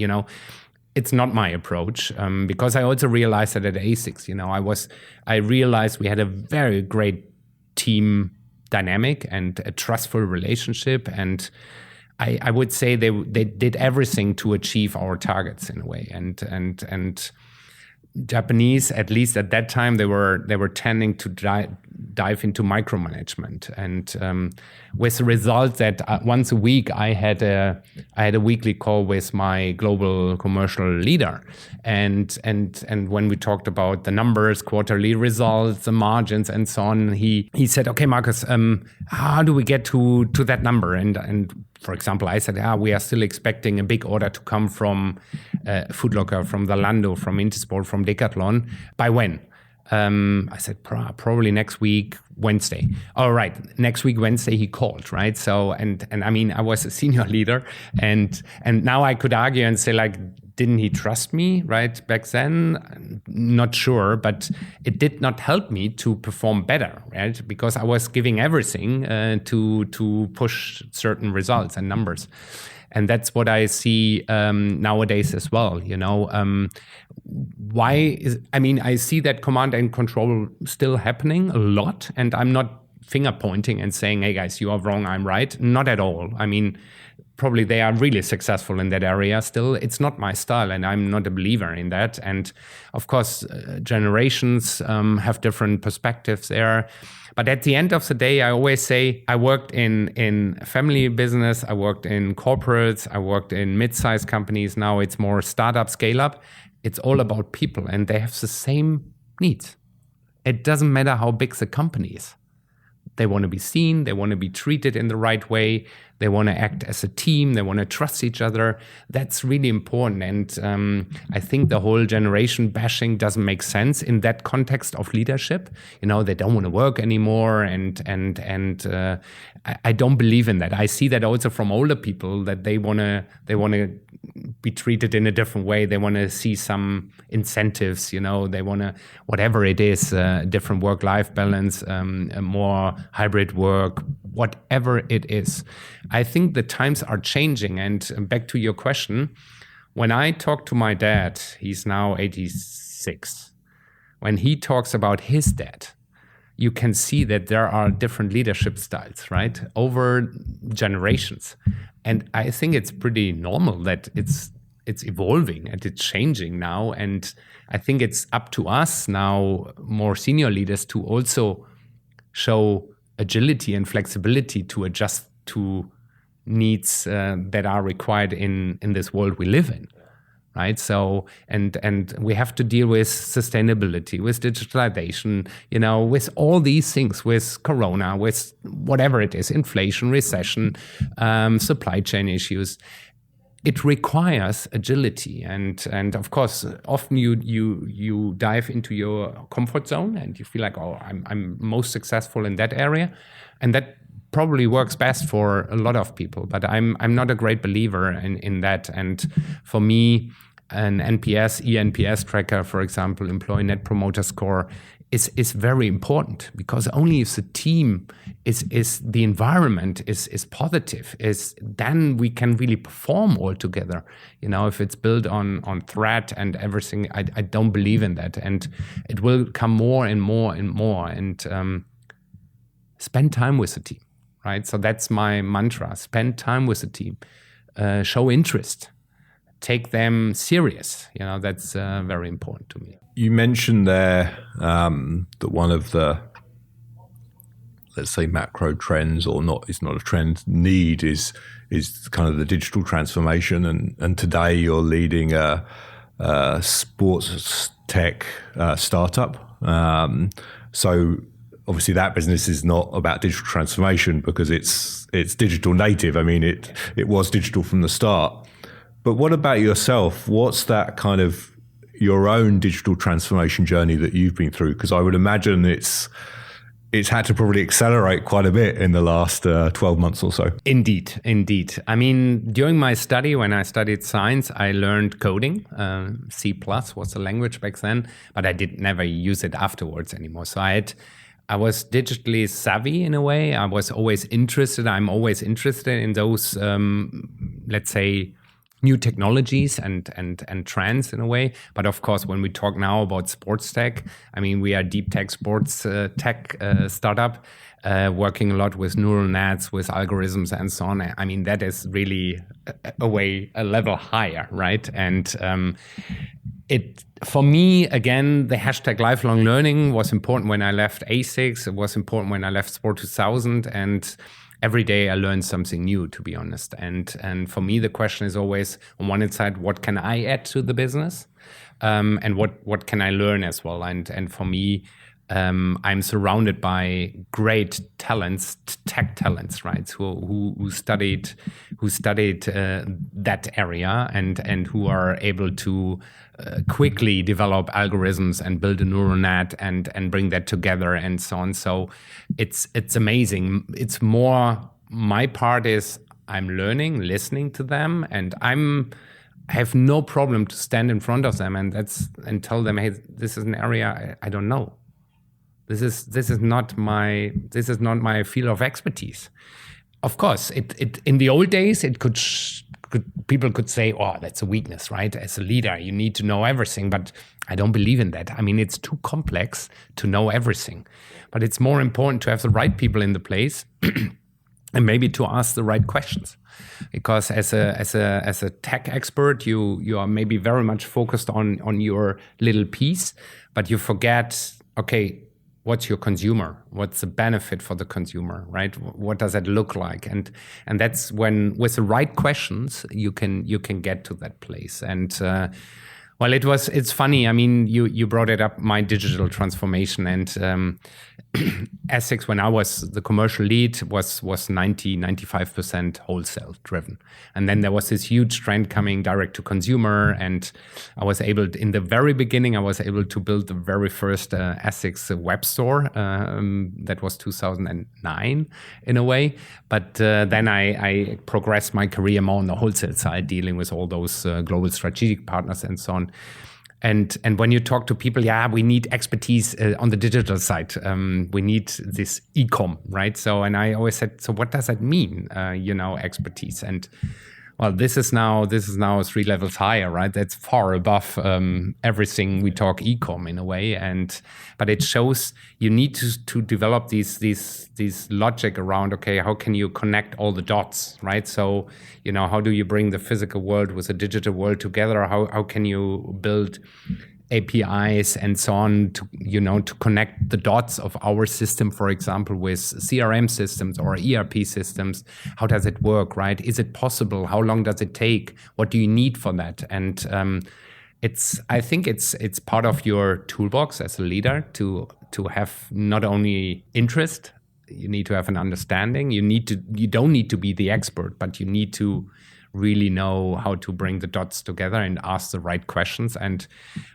it's not my approach, because I also realized that at ASICS, I realized we had a very great team dynamic and a trustful relationship. And I would say they did everything to achieve our targets in a way. And Japanese, at least at that time, they were tending to dive into micromanagement, and with the result that once a week I had a weekly call with my global commercial leader, and when we talked about the numbers, quarterly results, the margins, and so on, he said, "Okay, Markus, how do we get to that number?" And for example, I said, we are still expecting a big order to come from Foot Locker, from Zalando, from Intersport, from Decathlon. By when? I said, probably next week, Wednesday. All right, next week, Wednesday, he called, right? So, and I mean, I was a senior leader, and now I could argue and say, like, didn't he trust me, right, back then? Not sure, but it did not help me to perform better, right? Because I was giving everything to push certain results and numbers. And that's what I see nowadays as well, I see that command and control still happening a lot, and I'm not finger pointing and saying, hey guys, you are wrong, I'm right. Not at all. I mean, probably they are really successful in that area still. It's not my style, and I'm not a believer in that. And of course, generations have different perspectives there. But at the end of the day, I always say I worked in family business, I worked in corporates, I worked in mid-sized companies. Now it's more startup, scale-up. It's all about people, and they have the same needs. It doesn't matter how big the company is. They want to be seen. They want to be treated in the right way. They want to act as a team. They want to trust each other. That's really important. And I think the whole generation bashing doesn't make sense in that context of leadership. They don't want to work anymore. And I don't believe in that. I see that also from older people, that they want to be treated in a different way. They want to see some incentives, they want to, whatever it is, different work-life balance, more hybrid work, whatever it is. I think the times are changing. And back to your question, when I talk to my dad, he's now 86. When he talks about his dad, you can see that there are different leadership styles, right, over generations. And I think it's pretty normal that it's evolving and it's changing now. And I think it's up to us now, more senior leaders, to also show agility and flexibility to adjust to needs that are required in this world we live in. Right. So, and we have to deal with sustainability, with digitalization, with all these things, with Corona, with whatever it is, inflation, recession, supply chain issues. It requires agility, and of course, often you dive into your comfort zone and you feel like, oh, I'm most successful in that area, and that probably works best for a lot of people, but I'm not a great believer in that. And for me, an NPS, eNPS tracker, for example, employee net promoter score, is very important, because only if the team is the environment is positive, then we can really perform all together. If it's built on threat and everything, I don't believe in that, and it will come more and more and more. And spend time with the team. Right, so that's my mantra. Spend time with the team, show interest, take them serious. That's very important to me. You mentioned there that one of the, let's say, macro trends, or not, it's not a trend, need is kind of the digital transformation. And today you're leading a sports-tech startup. So obviously that business is not about digital transformation because it's digital native. I mean, it was digital from the start. But what about yourself? What's that kind of, your own digital transformation journey that you've been through? Because I would imagine it's had to probably accelerate quite a bit in the last 12 months or so. Indeed. I mean, during my study, when I studied science, I learned coding. C+ was the language back then, but I did never use it afterwards anymore. So I was digitally savvy in a way. I was always interested. I'm always interested in those, let's say, new technologies and trends in a way. But of course, when we talk now about sports tech, I mean, we are deep tech sports tech startup working a lot with neural nets, with algorithms and so on. I mean, that is really a level higher, right? And for me, again, the hashtag lifelong learning was important when I left ASICS. It was important when I left Sport 2000. And every day I learn something new, to be honest. And for me, the question is always, on one hand side, what can I add to the business? And what can I learn as well? And for me, I'm surrounded by great talents, tech talents, right? Who studied that area and who are able to quickly develop algorithms and build a neural net and bring that together and so on. So it's amazing. It's more, my part is I'm learning, listening to them, and I have no problem to stand in front of them and tell them, hey, this is an area I don't know. This is not my field of expertise. Of course, it in the old days people could say, oh, that's a weakness, right? As a leader, you need to know everything, but I don't believe in that. I mean, it's too complex to know everything, but it's more important to have the right people in the place and maybe to ask the right questions. Because as a tech expert, you are maybe very much focused on your little piece, but you forget, okay, what's your consumer? What's the benefit for the consumer, right? What does that look like? And that's when, with the right questions, you can get to that place. And well, it's funny. I mean, you brought it up, my digital transformation, and ASICS, when I was the commercial lead, was 95% wholesale driven. And then there was this huge trend coming direct to consumer. And I was able, in the very beginning, to build the very first ASICS web store. That was 2009 in a way. But then I progressed my career more on the wholesale side, dealing with all those global strategic partners and so on. And when you talk to people, we need expertise on the digital side. We need this e-com, right? So, and I always said, so what does that mean? Expertise. And well, this is now 3 levels higher, right? That's far above everything we talk e-com in a way. But it shows you need to develop these logic around, okay, how can you connect all the dots, right? So, how do you bring the physical world with the digital world together? How can you build APIs and so on to connect the dots of our system, for example, with CRM systems or ERP systems? How does it work, right? Is it possible? How long does it take? What do you need for that? And I think it's part of your toolbox as a leader to have not only interest, you need to have an understanding. You don't need to be the expert, but you need to really know how to bring the dots together and ask the right questions. And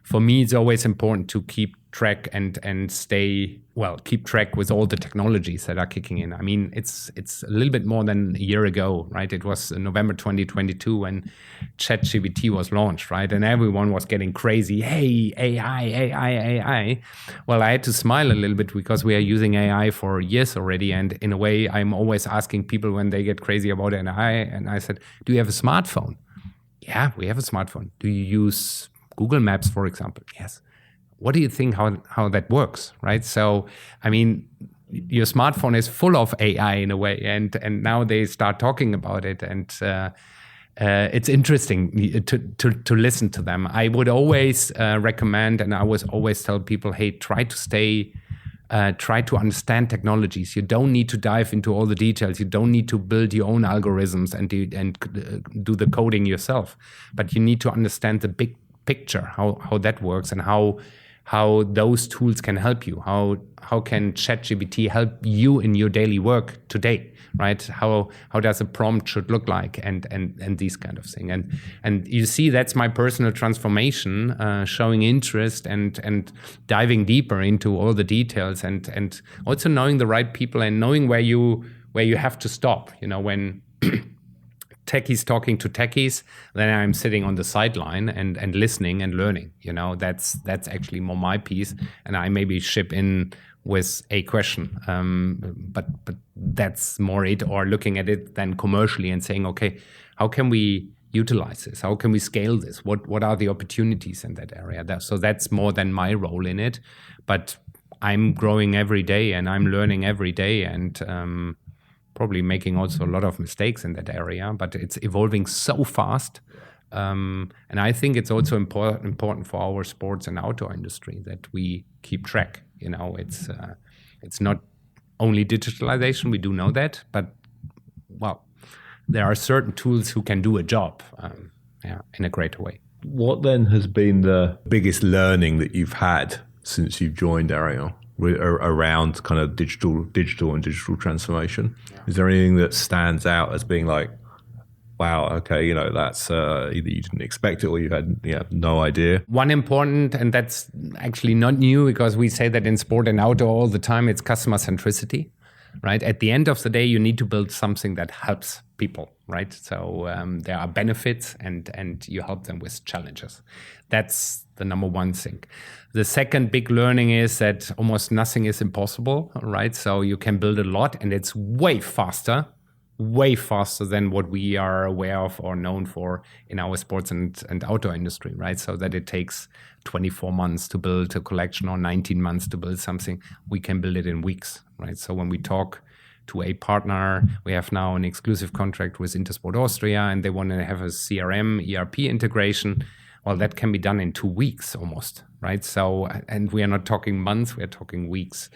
for me, it's always important to keep track and keep track with all the technologies that are kicking in. I mean, it's a little bit more than a year ago, right? It was November 2022 when ChatGPT was launched, right? And everyone was getting crazy. Hey, AI. Well, I had to smile a little bit because we are using AI for years already. And in a way, I'm always asking people when they get crazy about AI. And I said, do you have a smartphone? Yeah, we have a smartphone. Do you use Google Maps, for example? Yes. What do you think how that works, right? So, I mean, your smartphone is full of AI in a way, and now they start talking about it, and it's interesting to listen to them. I would always recommend, and I always tell people, hey, try to understand technologies. You don't need to dive into all the details. You don't need to build your own algorithms and do the coding yourself, but you need to understand the big picture, how that works, and how how those tools can help you. How can ChatGPT help you in your daily work today, right? How does a prompt should look like, and these kind of thing. And you see, that's my personal transformation, showing interest and diving deeper into all the details, and also knowing the right people and knowing where you have to stop. When techies talking to techies, then I'm sitting on the sideline and listening and learning. That's actually more my piece, and I maybe ship in with a question, but that's more it, or looking at it then commercially and saying, okay, how can we utilize this? How can we scale this? What are the opportunities in that area? So that's more than my role in it, but I'm growing every day and I'm learning every day, and probably making also a lot of mistakes in that area, but it's evolving so fast. And I think it's also important for our sports and outdoor industry that we keep track. It's not only digitalization, we do know that, but there are certain tools who can do a job in a greater way. What then has been the biggest learning that you've had since you've joined ARION around kind of digital and digital transformation? Yeah. Is there anything that stands out as being like, wow, okay, that's either you didn't expect it or you had no idea? One important, and that's actually not new because we say that in sport and outdoor all the time, it's customer centricity, right? At the end of the day, you need to build something that helps people, right? So there are benefits and you help them with challenges. That's the number one thing. The second big learning is that almost nothing is impossible, right? So you can build a lot and it's way faster than what we are aware of or known for in our sports and outdoor industry, right? So that it takes 24 months to build a collection or 19 months to build something, we can build it in weeks, right? So when we talk to a partner, we have now an exclusive contract with Intersport Austria, and they want to have a CRM, ERP integration. Well, that can be done in 2 weeks almost, right? So, and we are not talking months, we are talking weeks.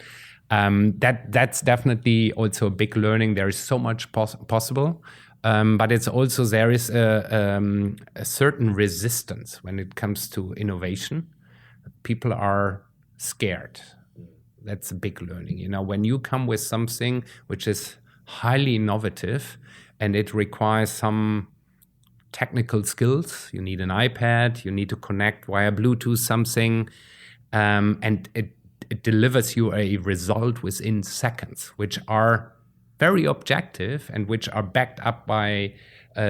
That's definitely also a big learning. There is so much possible, but it's also, there is a certain resistance when it comes to innovation. People are scared. That's a big learning. When you come with something which is highly innovative and it requires some technical skills, you need an iPad, you need to connect via Bluetooth something, and it delivers you a result within seconds, which are very objective and which are backed up by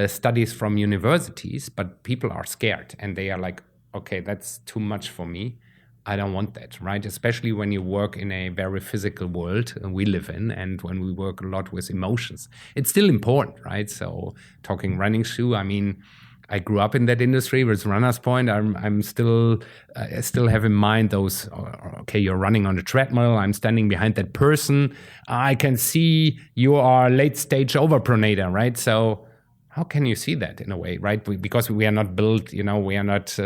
studies from universities, but people are scared and they are like, okay, that's too much for me. I don't want that, right? Especially when you work in a very physical world we live in, and when we work a lot with emotions. It's still important, right? So talking running shoe, I grew up in that industry with Runner's Point. I still have in mind those, okay, you're running on a treadmill, I'm standing behind that person, I can see you are late stage overpronator, right? So how can you see that in a way, right? Because we are not built, we are not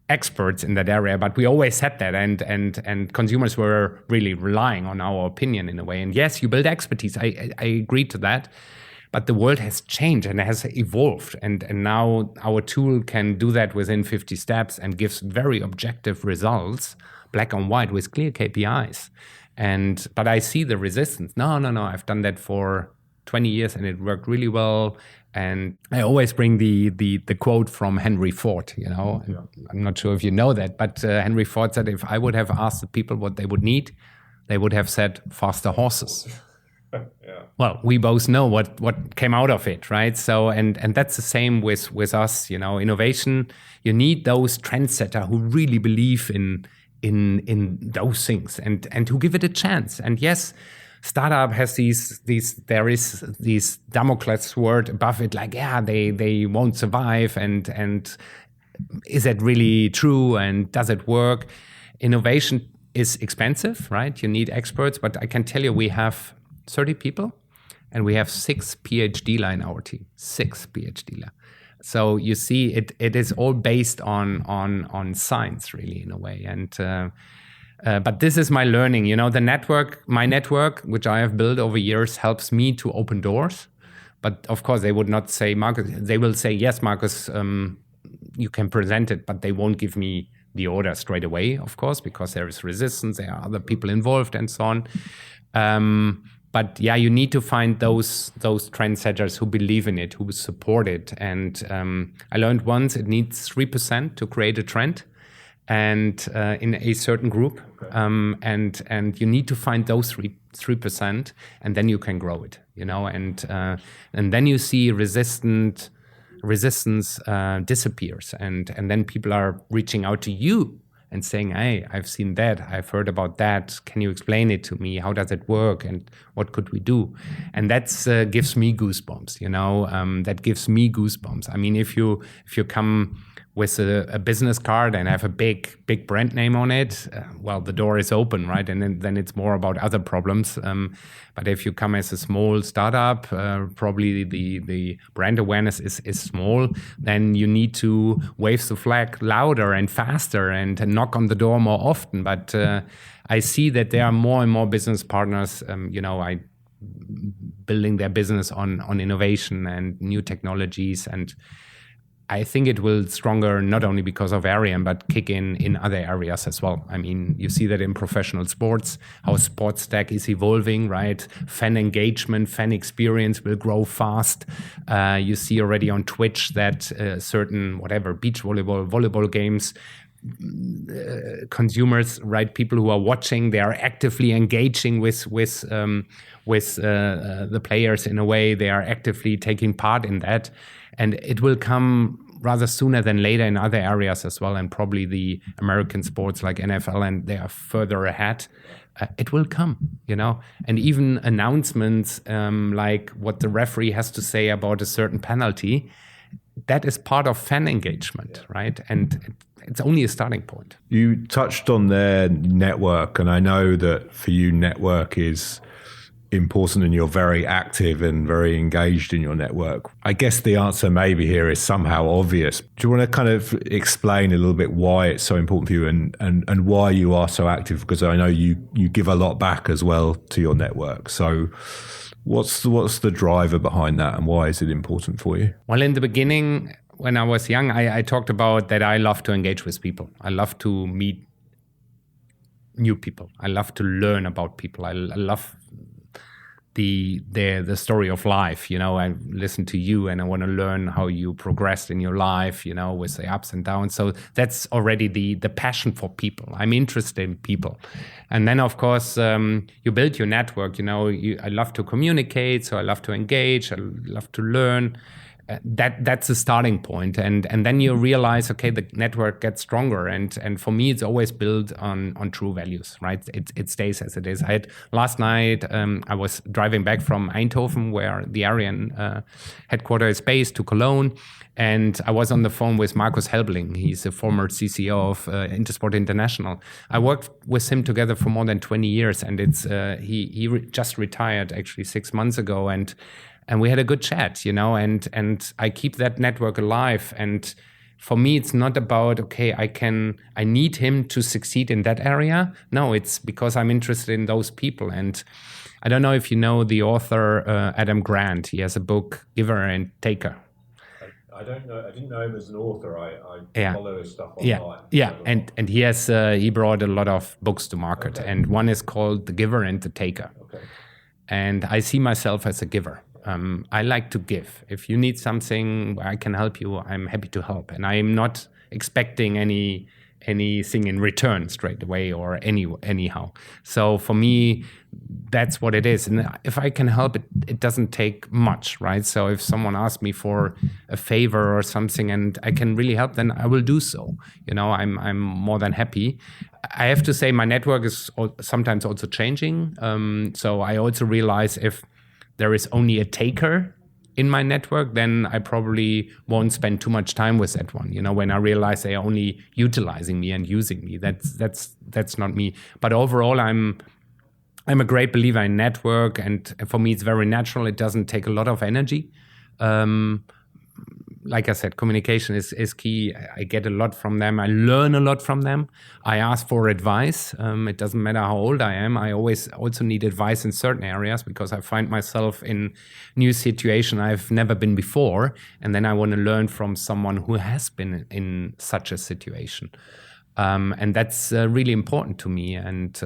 experts in that area, but we always had that, and consumers were really relying on our opinion in a way. And yes, you build expertise, I agree to that. But the world has changed and has evolved. And now our tool can do that within 50 steps and gives very objective results, black and white, with clear KPIs. But I see the resistance. No, I've done that for 20 years and it worked really well. And I always bring the quote from Henry Ford, Yeah. I'm not sure if you know that, but Henry Ford said, if I would have asked the people what they would need, they would have said faster horses. Yeah. Well, we both know what came out of it, right? So, and that's the same with us, innovation. You need those trendsetters who really believe in those things and who give it a chance. And yes, startup has there is these Damocles sword above it, like, they won't survive, and is that really true, and does it work? Innovation is expensive, right? You need experts, but I can tell you we have 30 people, and we have 6 PhD in our team. 6 PhD. So you see, it is all based on science, really, in a way. And but this is my learning. My network, which I have built over years, helps me to open doors. But of course, they would not say, Markus. They will say, yes, Markus, you can present it, but they won't give me the order straight away, of course, because there is resistance, there are other people involved and so on. But yeah, you need to find those trendsetters who believe in it, who support it. And I learned once it needs 3% to create a trend, and in a certain group. And you need to find those 3%, and then you can grow it. And then you see resistance disappears, and then people are reaching out to you and saying, hey, I've seen that, I've heard about that, can you explain it to me, how does it work, and what could we do? And that gives me goosebumps, that gives me goosebumps. I mean, if you come with a business card and have a big brand name on it, well, the door is open, right? And then it's more about other problems. But if you come as a small startup, probably the brand awareness is small, then you need to wave the flag louder and faster and knock on the door more often. But I see that there are more and more business partners, building their business on innovation and new technologies, and I think it will stronger not only because of ARION, but kick in other areas as well. I mean, you see that in professional sports, how Sports+Tech is evolving, right? Fan engagement, fan experience will grow fast. You see already on Twitch that certain, beach volleyball games, consumers, right? People who are watching, they are actively engaging with the players in a way. They are actively taking part in that. And it will come rather sooner than later in other areas as well, and probably the American sports like NFL, and they are further ahead. It will come, and even announcements like what the referee has to say about a certain penalty, that is part of fan engagement, right? And it's only a starting point. You touched on their network, and I know that for you, network is important and you're very active and very engaged in your network. I guess the answer maybe here is somehow obvious. Do you want to kind of explain a little bit why it's so important for you and why you are so active? Because I know you give a lot back as well to your network. So what's the driver behind that, and why is it important for you? Well, in the beginning, when I was young, I talked about that I love to engage with people. I love to meet new people. I love to learn about people. I love the story of life. I listen to you and I want to learn how you progressed in your life, with the ups and downs. So that's already the passion for people. I'm interested in people. And then, of course, you build your network. I love to communicate, so I love to engage, I love to learn. That's a starting point, and then you realize, okay, the network gets stronger, and for me it's always built on true values, right? It stays as it is. Last night I was driving back from Eindhoven, where the ARION headquarters is based, to Cologne, and I was on the phone with Markus Hupach. He's a former CCO of Intersport International. I worked with him together for more than 20 years, and it's he just retired actually 6 months ago, and we had a good chat, and I keep that network alive. And for me, it's not about, okay, I need him to succeed in that area. No, it's because I'm interested in those people. And I don't know if you know the author, Adam Grant. He has a book, Giver and Taker. I don't know. I didn't know him as an author. I follow his stuff online. Yeah. And he has he brought a lot of books to market, okay. And one is called The Giver and the Taker. Okay. And I see myself as a giver. I like to give. If you need something where I can help you, I'm happy to help. And I am not expecting anything in return straight away or anyhow. So for me, that's what it is. And if I can help, it doesn't take much, right? So if someone asks me for a favor or something and I can really help, then I will do so. I'm more than happy. I have to say my network is sometimes also changing. So I also realize if there is only a taker in my network, then I probably won't spend too much time with that one. When I realize they are only utilizing me and using me, that's not me. But overall, I'm a great believer in network, and for me, it's very natural. It doesn't take a lot of energy. Like I said, communication is key. I get a lot from them. I learn a lot from them. I ask for advice. It doesn't matter how old I am. I always also need advice in certain areas because I find myself in new situation I've never been before. And then I want to learn from someone who has been in such a situation. And that's really important to me. And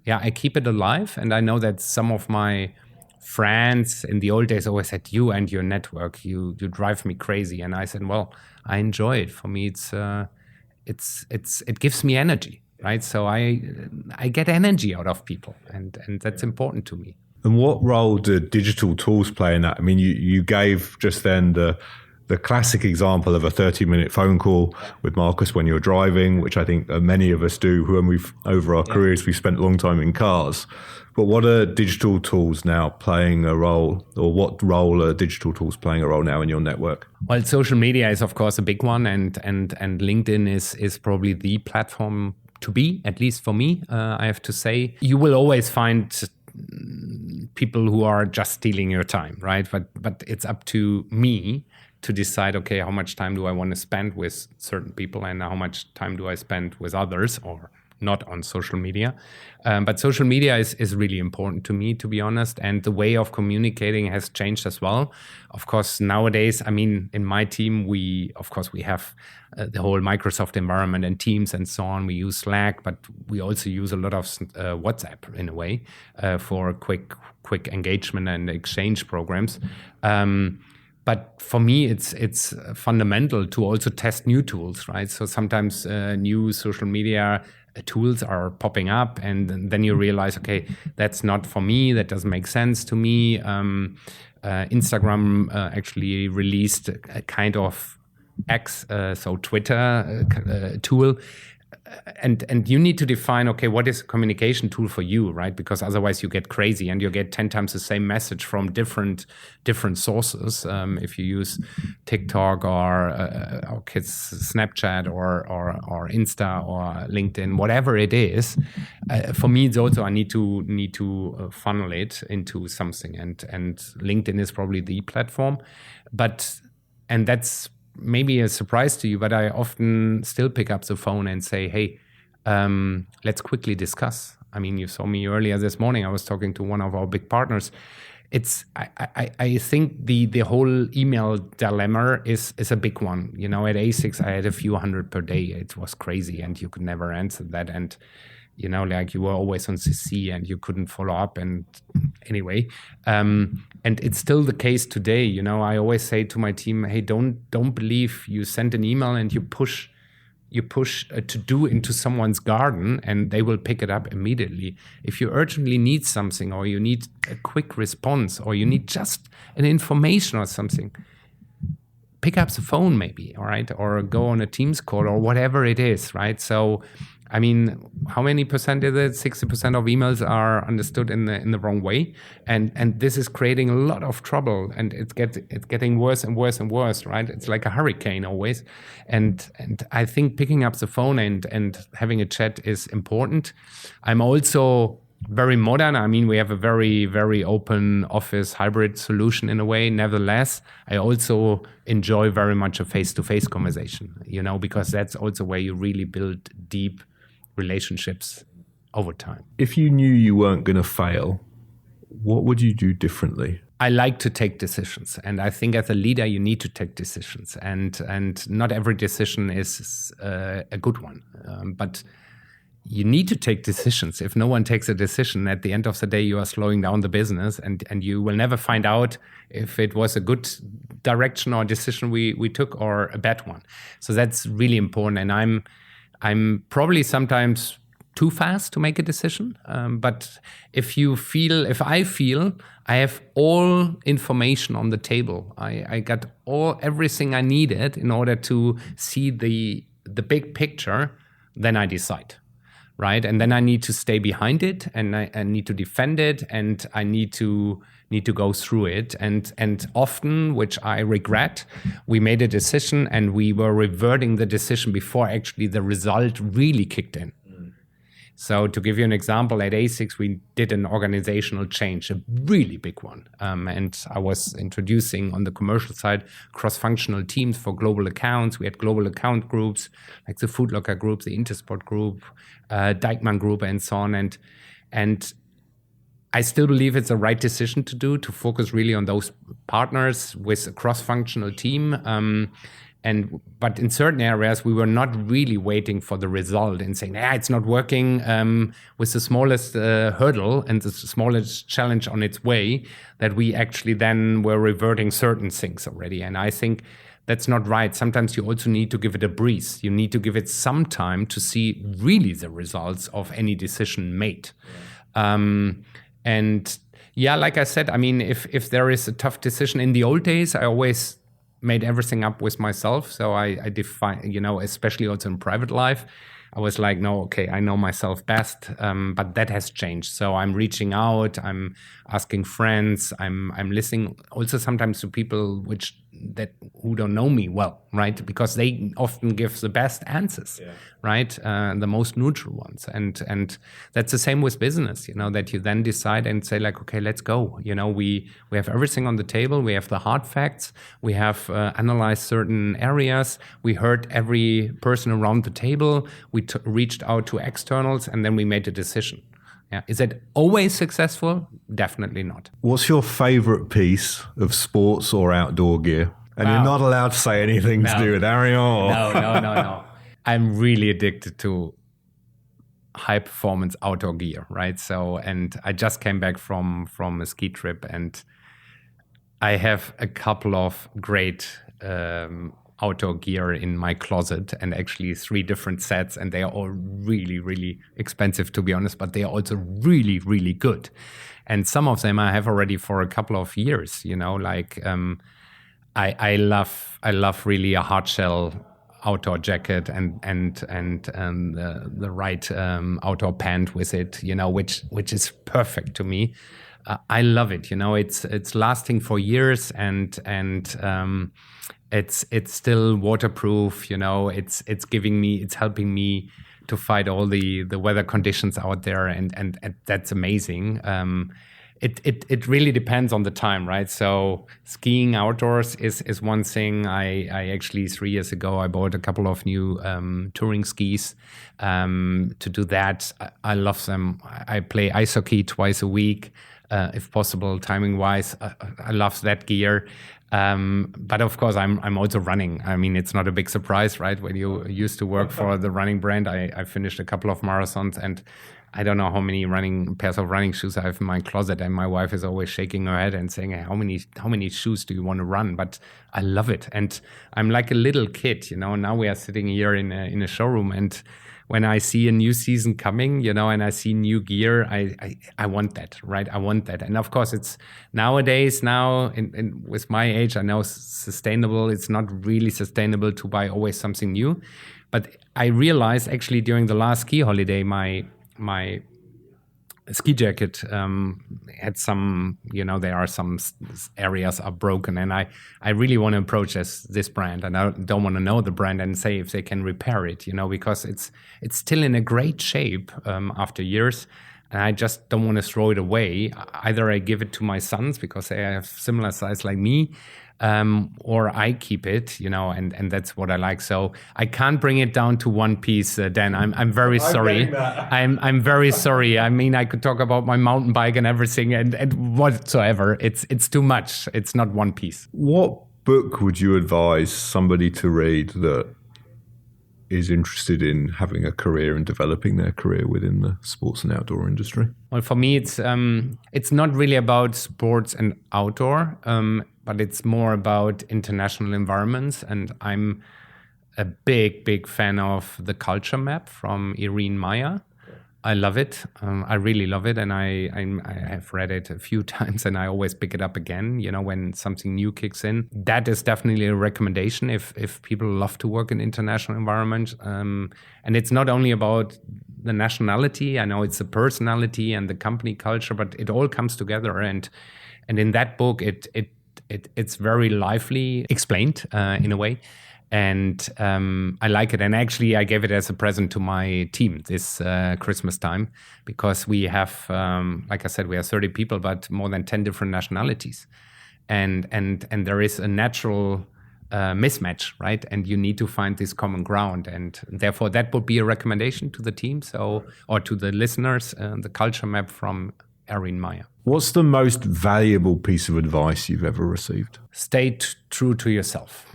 I keep it alive. And I know that some of my friends in the old days always said, you and your network, you drive me crazy. And I said, well, I enjoy it. For me, it gives me energy, right? So I get energy out of people, and that's important to me. And what role do digital tools play in that? I mean, you gave just then the classic example of a 30-minute phone call with Markus when you're driving, which I think many of us do when over our careers, we've spent a long time in cars. But what are digital tools now playing a role, or what role are digital tools playing a role now in your network? Well, social media is, of course, a big one, and LinkedIn is probably the platform to be, at least for me, I have to say. You will always find people who are just stealing your time, right? But it's up to me to decide, okay, how much time do I want to spend with certain people and how much time do I spend with others or not on social media. But social media is really important to me, to be honest. And the way of communicating has changed as well. Of course, nowadays, I mean, in my team, we have the whole Microsoft environment and Teams and so on. We use Slack, but we also use a lot of WhatsApp in a way for quick engagement and exchange programs. But for me, it's fundamental to also test new tools, right? So sometimes new social media tools are popping up, and then you realize, okay, that's not for me. That doesn't make sense to me. Instagram actually released a kind of X, so Twitter tool. And you need to define, okay, what is a communication tool for you, right? Because otherwise you get crazy and you get 10 times the same message from different sources. If you use TikTok or our kids' Snapchat or Insta or LinkedIn, whatever it is, for me it's also I need to funnel it into something, and LinkedIn is probably the platform, and that's maybe a surprise to you, but I often still pick up the phone and say, hey, let's quickly discuss. I mean, you saw me earlier this morning. I was talking to one of our big partners. I think the whole email dilemma is a big one. You know, at ASICS, I had a few hundred per day. It was crazy, and you could never answer that. And you know, like you were always on CC and you couldn't follow up. And anyway, and it's still the case today. You know, I always say to my team, hey, don't believe you send an email and you push a to-do into someone's garden and they will pick it up immediately. If you urgently need something, or you need a quick response, or you need just an information or something, pick up the phone maybe, all right? Or go on a Teams call or whatever it is, right? So, I mean, how many percent is it? 60% of emails are understood in the wrong way, and this is creating a lot of trouble, and it's getting worse and worse and worse, right? It's like a hurricane always, and I think picking up the phone and having a chat is important. I'm also very modern. I mean, we have a very, very open office hybrid solution in a way. Nevertheless, I also enjoy very much a face-to-face conversation, you know, because that's also where you really build deep relationships over time. If you knew you weren't going to fail, what would you do differently? I like to take decisions, and I think as a leader you need to take decisions, and not every decision is a good one, but you need to take decisions. If no one takes a decision, at the end of the day you are slowing down the business, and you will never find out if it was a good direction or decision we took, or a bad one. So that's really important, and I'm probably sometimes too fast to make a decision. But if I feel I have all information on the table, I got everything I needed in order to see the big picture, then I decide, right? And then I need to stay behind it, and I need to defend it, and I need to go through it. And often, which I regret, we made a decision and we were reverting the decision before actually the result really kicked in. So to give you an example, at ASICS, we did an organizational change, a really big one. And I was introducing on the commercial side cross-functional teams for global accounts. We had global account groups like the Food Locker Group, the Intersport Group, Dijkman Group, and so on. And I still believe it's the right decision to focus really on those partners with a cross-functional team. But in certain areas, we were not really waiting for the result and saying, it's not working with the smallest hurdle and the smallest challenge on its way, that we actually then were reverting certain things already. And I think that's not right. Sometimes you also need to give it a breeze. You need to give it some time to see really the results of any decision made. Yeah. Like I said, I mean, if there is a tough decision in the old days, I always made everything up with myself. So I define, especially also in private life, I was like, no, okay, I know myself best. But that has changed. So I'm reaching out, I'm asking friends, I'm listening also sometimes to people who don't know me well, right? Because they often give the best answers, right? The most neutral ones. And that's the same with business, that you then decide and say like, okay, let's go. We have everything on the table. We have the hard facts. We have analyzed certain areas. We heard every person around the table. We reached out to externals, and then we made a decision. Yeah. Is it always successful? Definitely not. What's your favorite piece of sports or outdoor gear? And you're not allowed to say anything to do with ARION. Or... No. I'm really addicted to high performance outdoor gear, right? So, and I just came back from a ski trip, and I have a couple of great outdoor gear in my closet, and actually 3 different sets, and they are all really, really expensive, to be honest, but they are also really, really good. And some of them I have already for a couple of years, like I love really a hard shell outdoor jacket and the right outdoor pant with it, which is perfect to me. I love it. It's lasting for years, and it's still waterproof. It's helping me to fight all the weather conditions out there, and that's amazing. It really depends on the time, right? So skiing outdoors is one thing. I actually 3 years ago I bought a couple of new touring skis to do that. I love them. I play ice hockey twice a week, if possible, timing wise. I love that gear. But of course, I'm also running. I mean, it's not a big surprise, right? When you used to work for the running brand, I finished a couple of marathons, and I don't know how many pairs of running shoes I have in my closet, and my wife is always shaking her head and saying, hey, how many shoes do you want to run? But I love it, and I'm like a little kid. Now we are sitting here in a showroom, and when I see a new season coming, and I see new gear, I want that, right? I want that. And of course, it's nowadays with my age, I know sustainable. It's not really sustainable to buy always something new. But I realized actually during the last ski holiday, my ski jacket had some, there are some areas are broken, and I really want to approach this brand, and I don't want to know the brand and say if they can repair it, because it's still in a great shape after years, and I just don't want to throw it away. Either I give it to my sons because they have similar size like me, or I keep it, and that's what I like. So I can't bring it down to one piece, Dan. I'm very sorry. I'm very sorry. I mean, I could talk about my mountain bike and everything and whatsoever. It's too much. It's not one piece. What book would you advise somebody to read that is interested in having a career and developing their career within the sports and outdoor industry? Well, for me, it's not really about sports and outdoor, but it's more about international environments. And I'm a big fan of The Culture Map from Irene Meyer. I love it. I really love it. And I have read it a few times, and I always pick it up again, when something new kicks in. That is definitely a recommendation if people love to work in international environment. And it's not only about the nationality. I know it's the personality and the company culture, but it all comes together. And in that book, it's very lively explained in a way. And I like it. And actually, I gave it as a present to my team this Christmas time, because we have, like I said, we have 30 people, but more than 10 different nationalities. And there is a natural mismatch, right? And you need to find this common ground. And therefore, that would be a recommendation to the team, or to the listeners, The Culture Map from Irene Meyer. What's the most valuable piece of advice you've ever received? Stay true to yourself.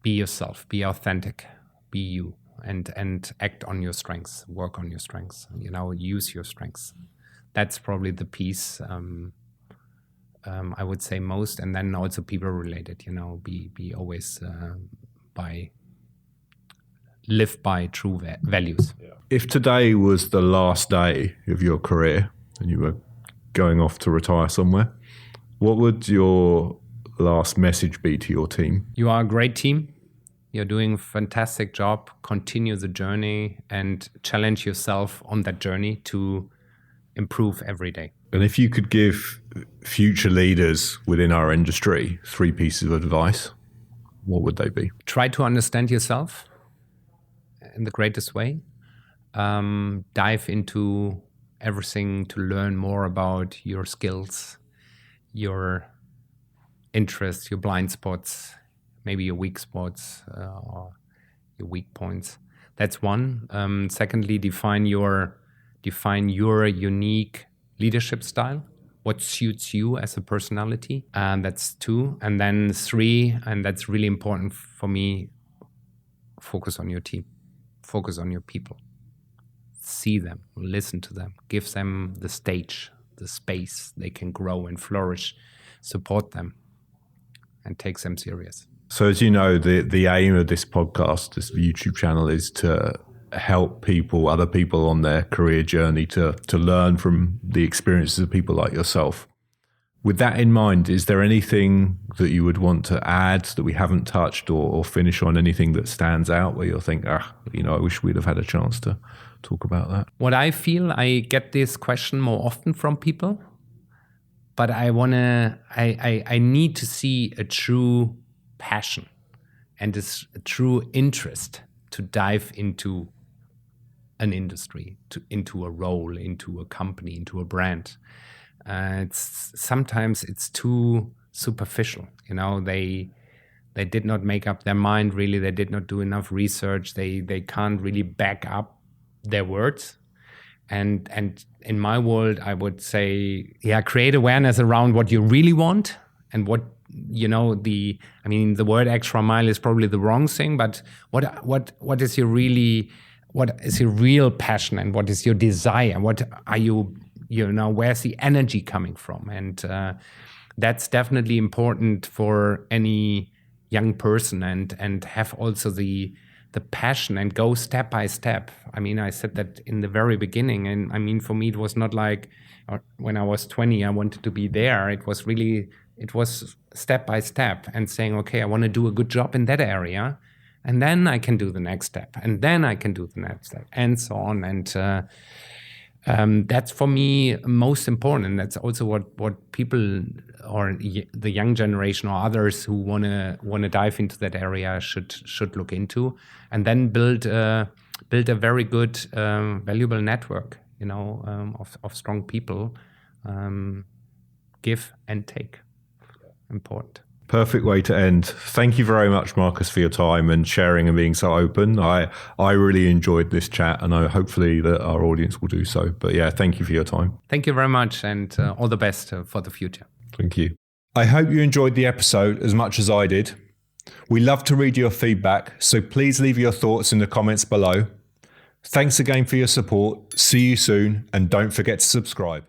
be yourself, be authentic, be you, and act on your strengths, work on your strengths, use your strengths. That's probably the piece I would say most. And then also people related, be always live by true values. If today was the last day of your career and you were going off to retire somewhere, what would your last message be to your team? You are a great team. You're doing a fantastic job. Continue the journey and challenge yourself on that journey to improve every day. And if you could give future leaders within our industry 3 pieces of advice, what would they be? Try to understand yourself in the greatest way. Dive into everything to learn more about your skills, your interests, your blind spots, maybe your weak spots or your weak points. That's one. Secondly, define your unique leadership style. What suits you as a personality? And that's 2. And then 3, and that's really important for me, focus on your team. Focus on your people. See them, listen to them, give them the stage, the space they can grow and flourish, support them, and take them serious. So as you know, the aim of this podcast, this YouTube channel, is to help other people on their career journey to learn from the experiences of people like yourself. With that in mind, is there anything that you would want to add that we haven't touched or finish on, anything that stands out where you'll think, I wish we'd have had a chance to talk about that? What I feel, I get this question more often from people, but I need to see a true passion and a true interest to dive into an industry, into a role, into a company, into a brand. Sometimes it's too superficial. They did not make up their mind really. They did not do enough research. They can't really back up their words. And in my world, I would say, create awareness around what you really want and what the word extra mile is probably the wrong thing, but what is your real passion and what is your desire? What are you? Where's the energy coming from? And that's definitely important for any young person and have also the passion and go step by step. I said that in the very beginning. And for me, it was not like when I was 20, I wanted to be there. It was step by step and saying, okay, I want to do a good job in that area. And then I can do the next step. And then I can do the next step and so on. And that's for me most important. And that's also what people or the young generation or others who want to dive into that area should look into, and then build a very good, valuable network, of strong people. Give and take. Important. Perfect way to end. Thank you very much, Markus, for your time and sharing and being so open. I really enjoyed this chat, and hopefully that our audience will do so. But thank you for your time. Thank you very much, and all the best for the future. Thank you. I hope you enjoyed the episode as much as I did. We love to read your feedback, so please leave your thoughts in the comments below. Thanks again for your support. See you soon, and don't forget to subscribe.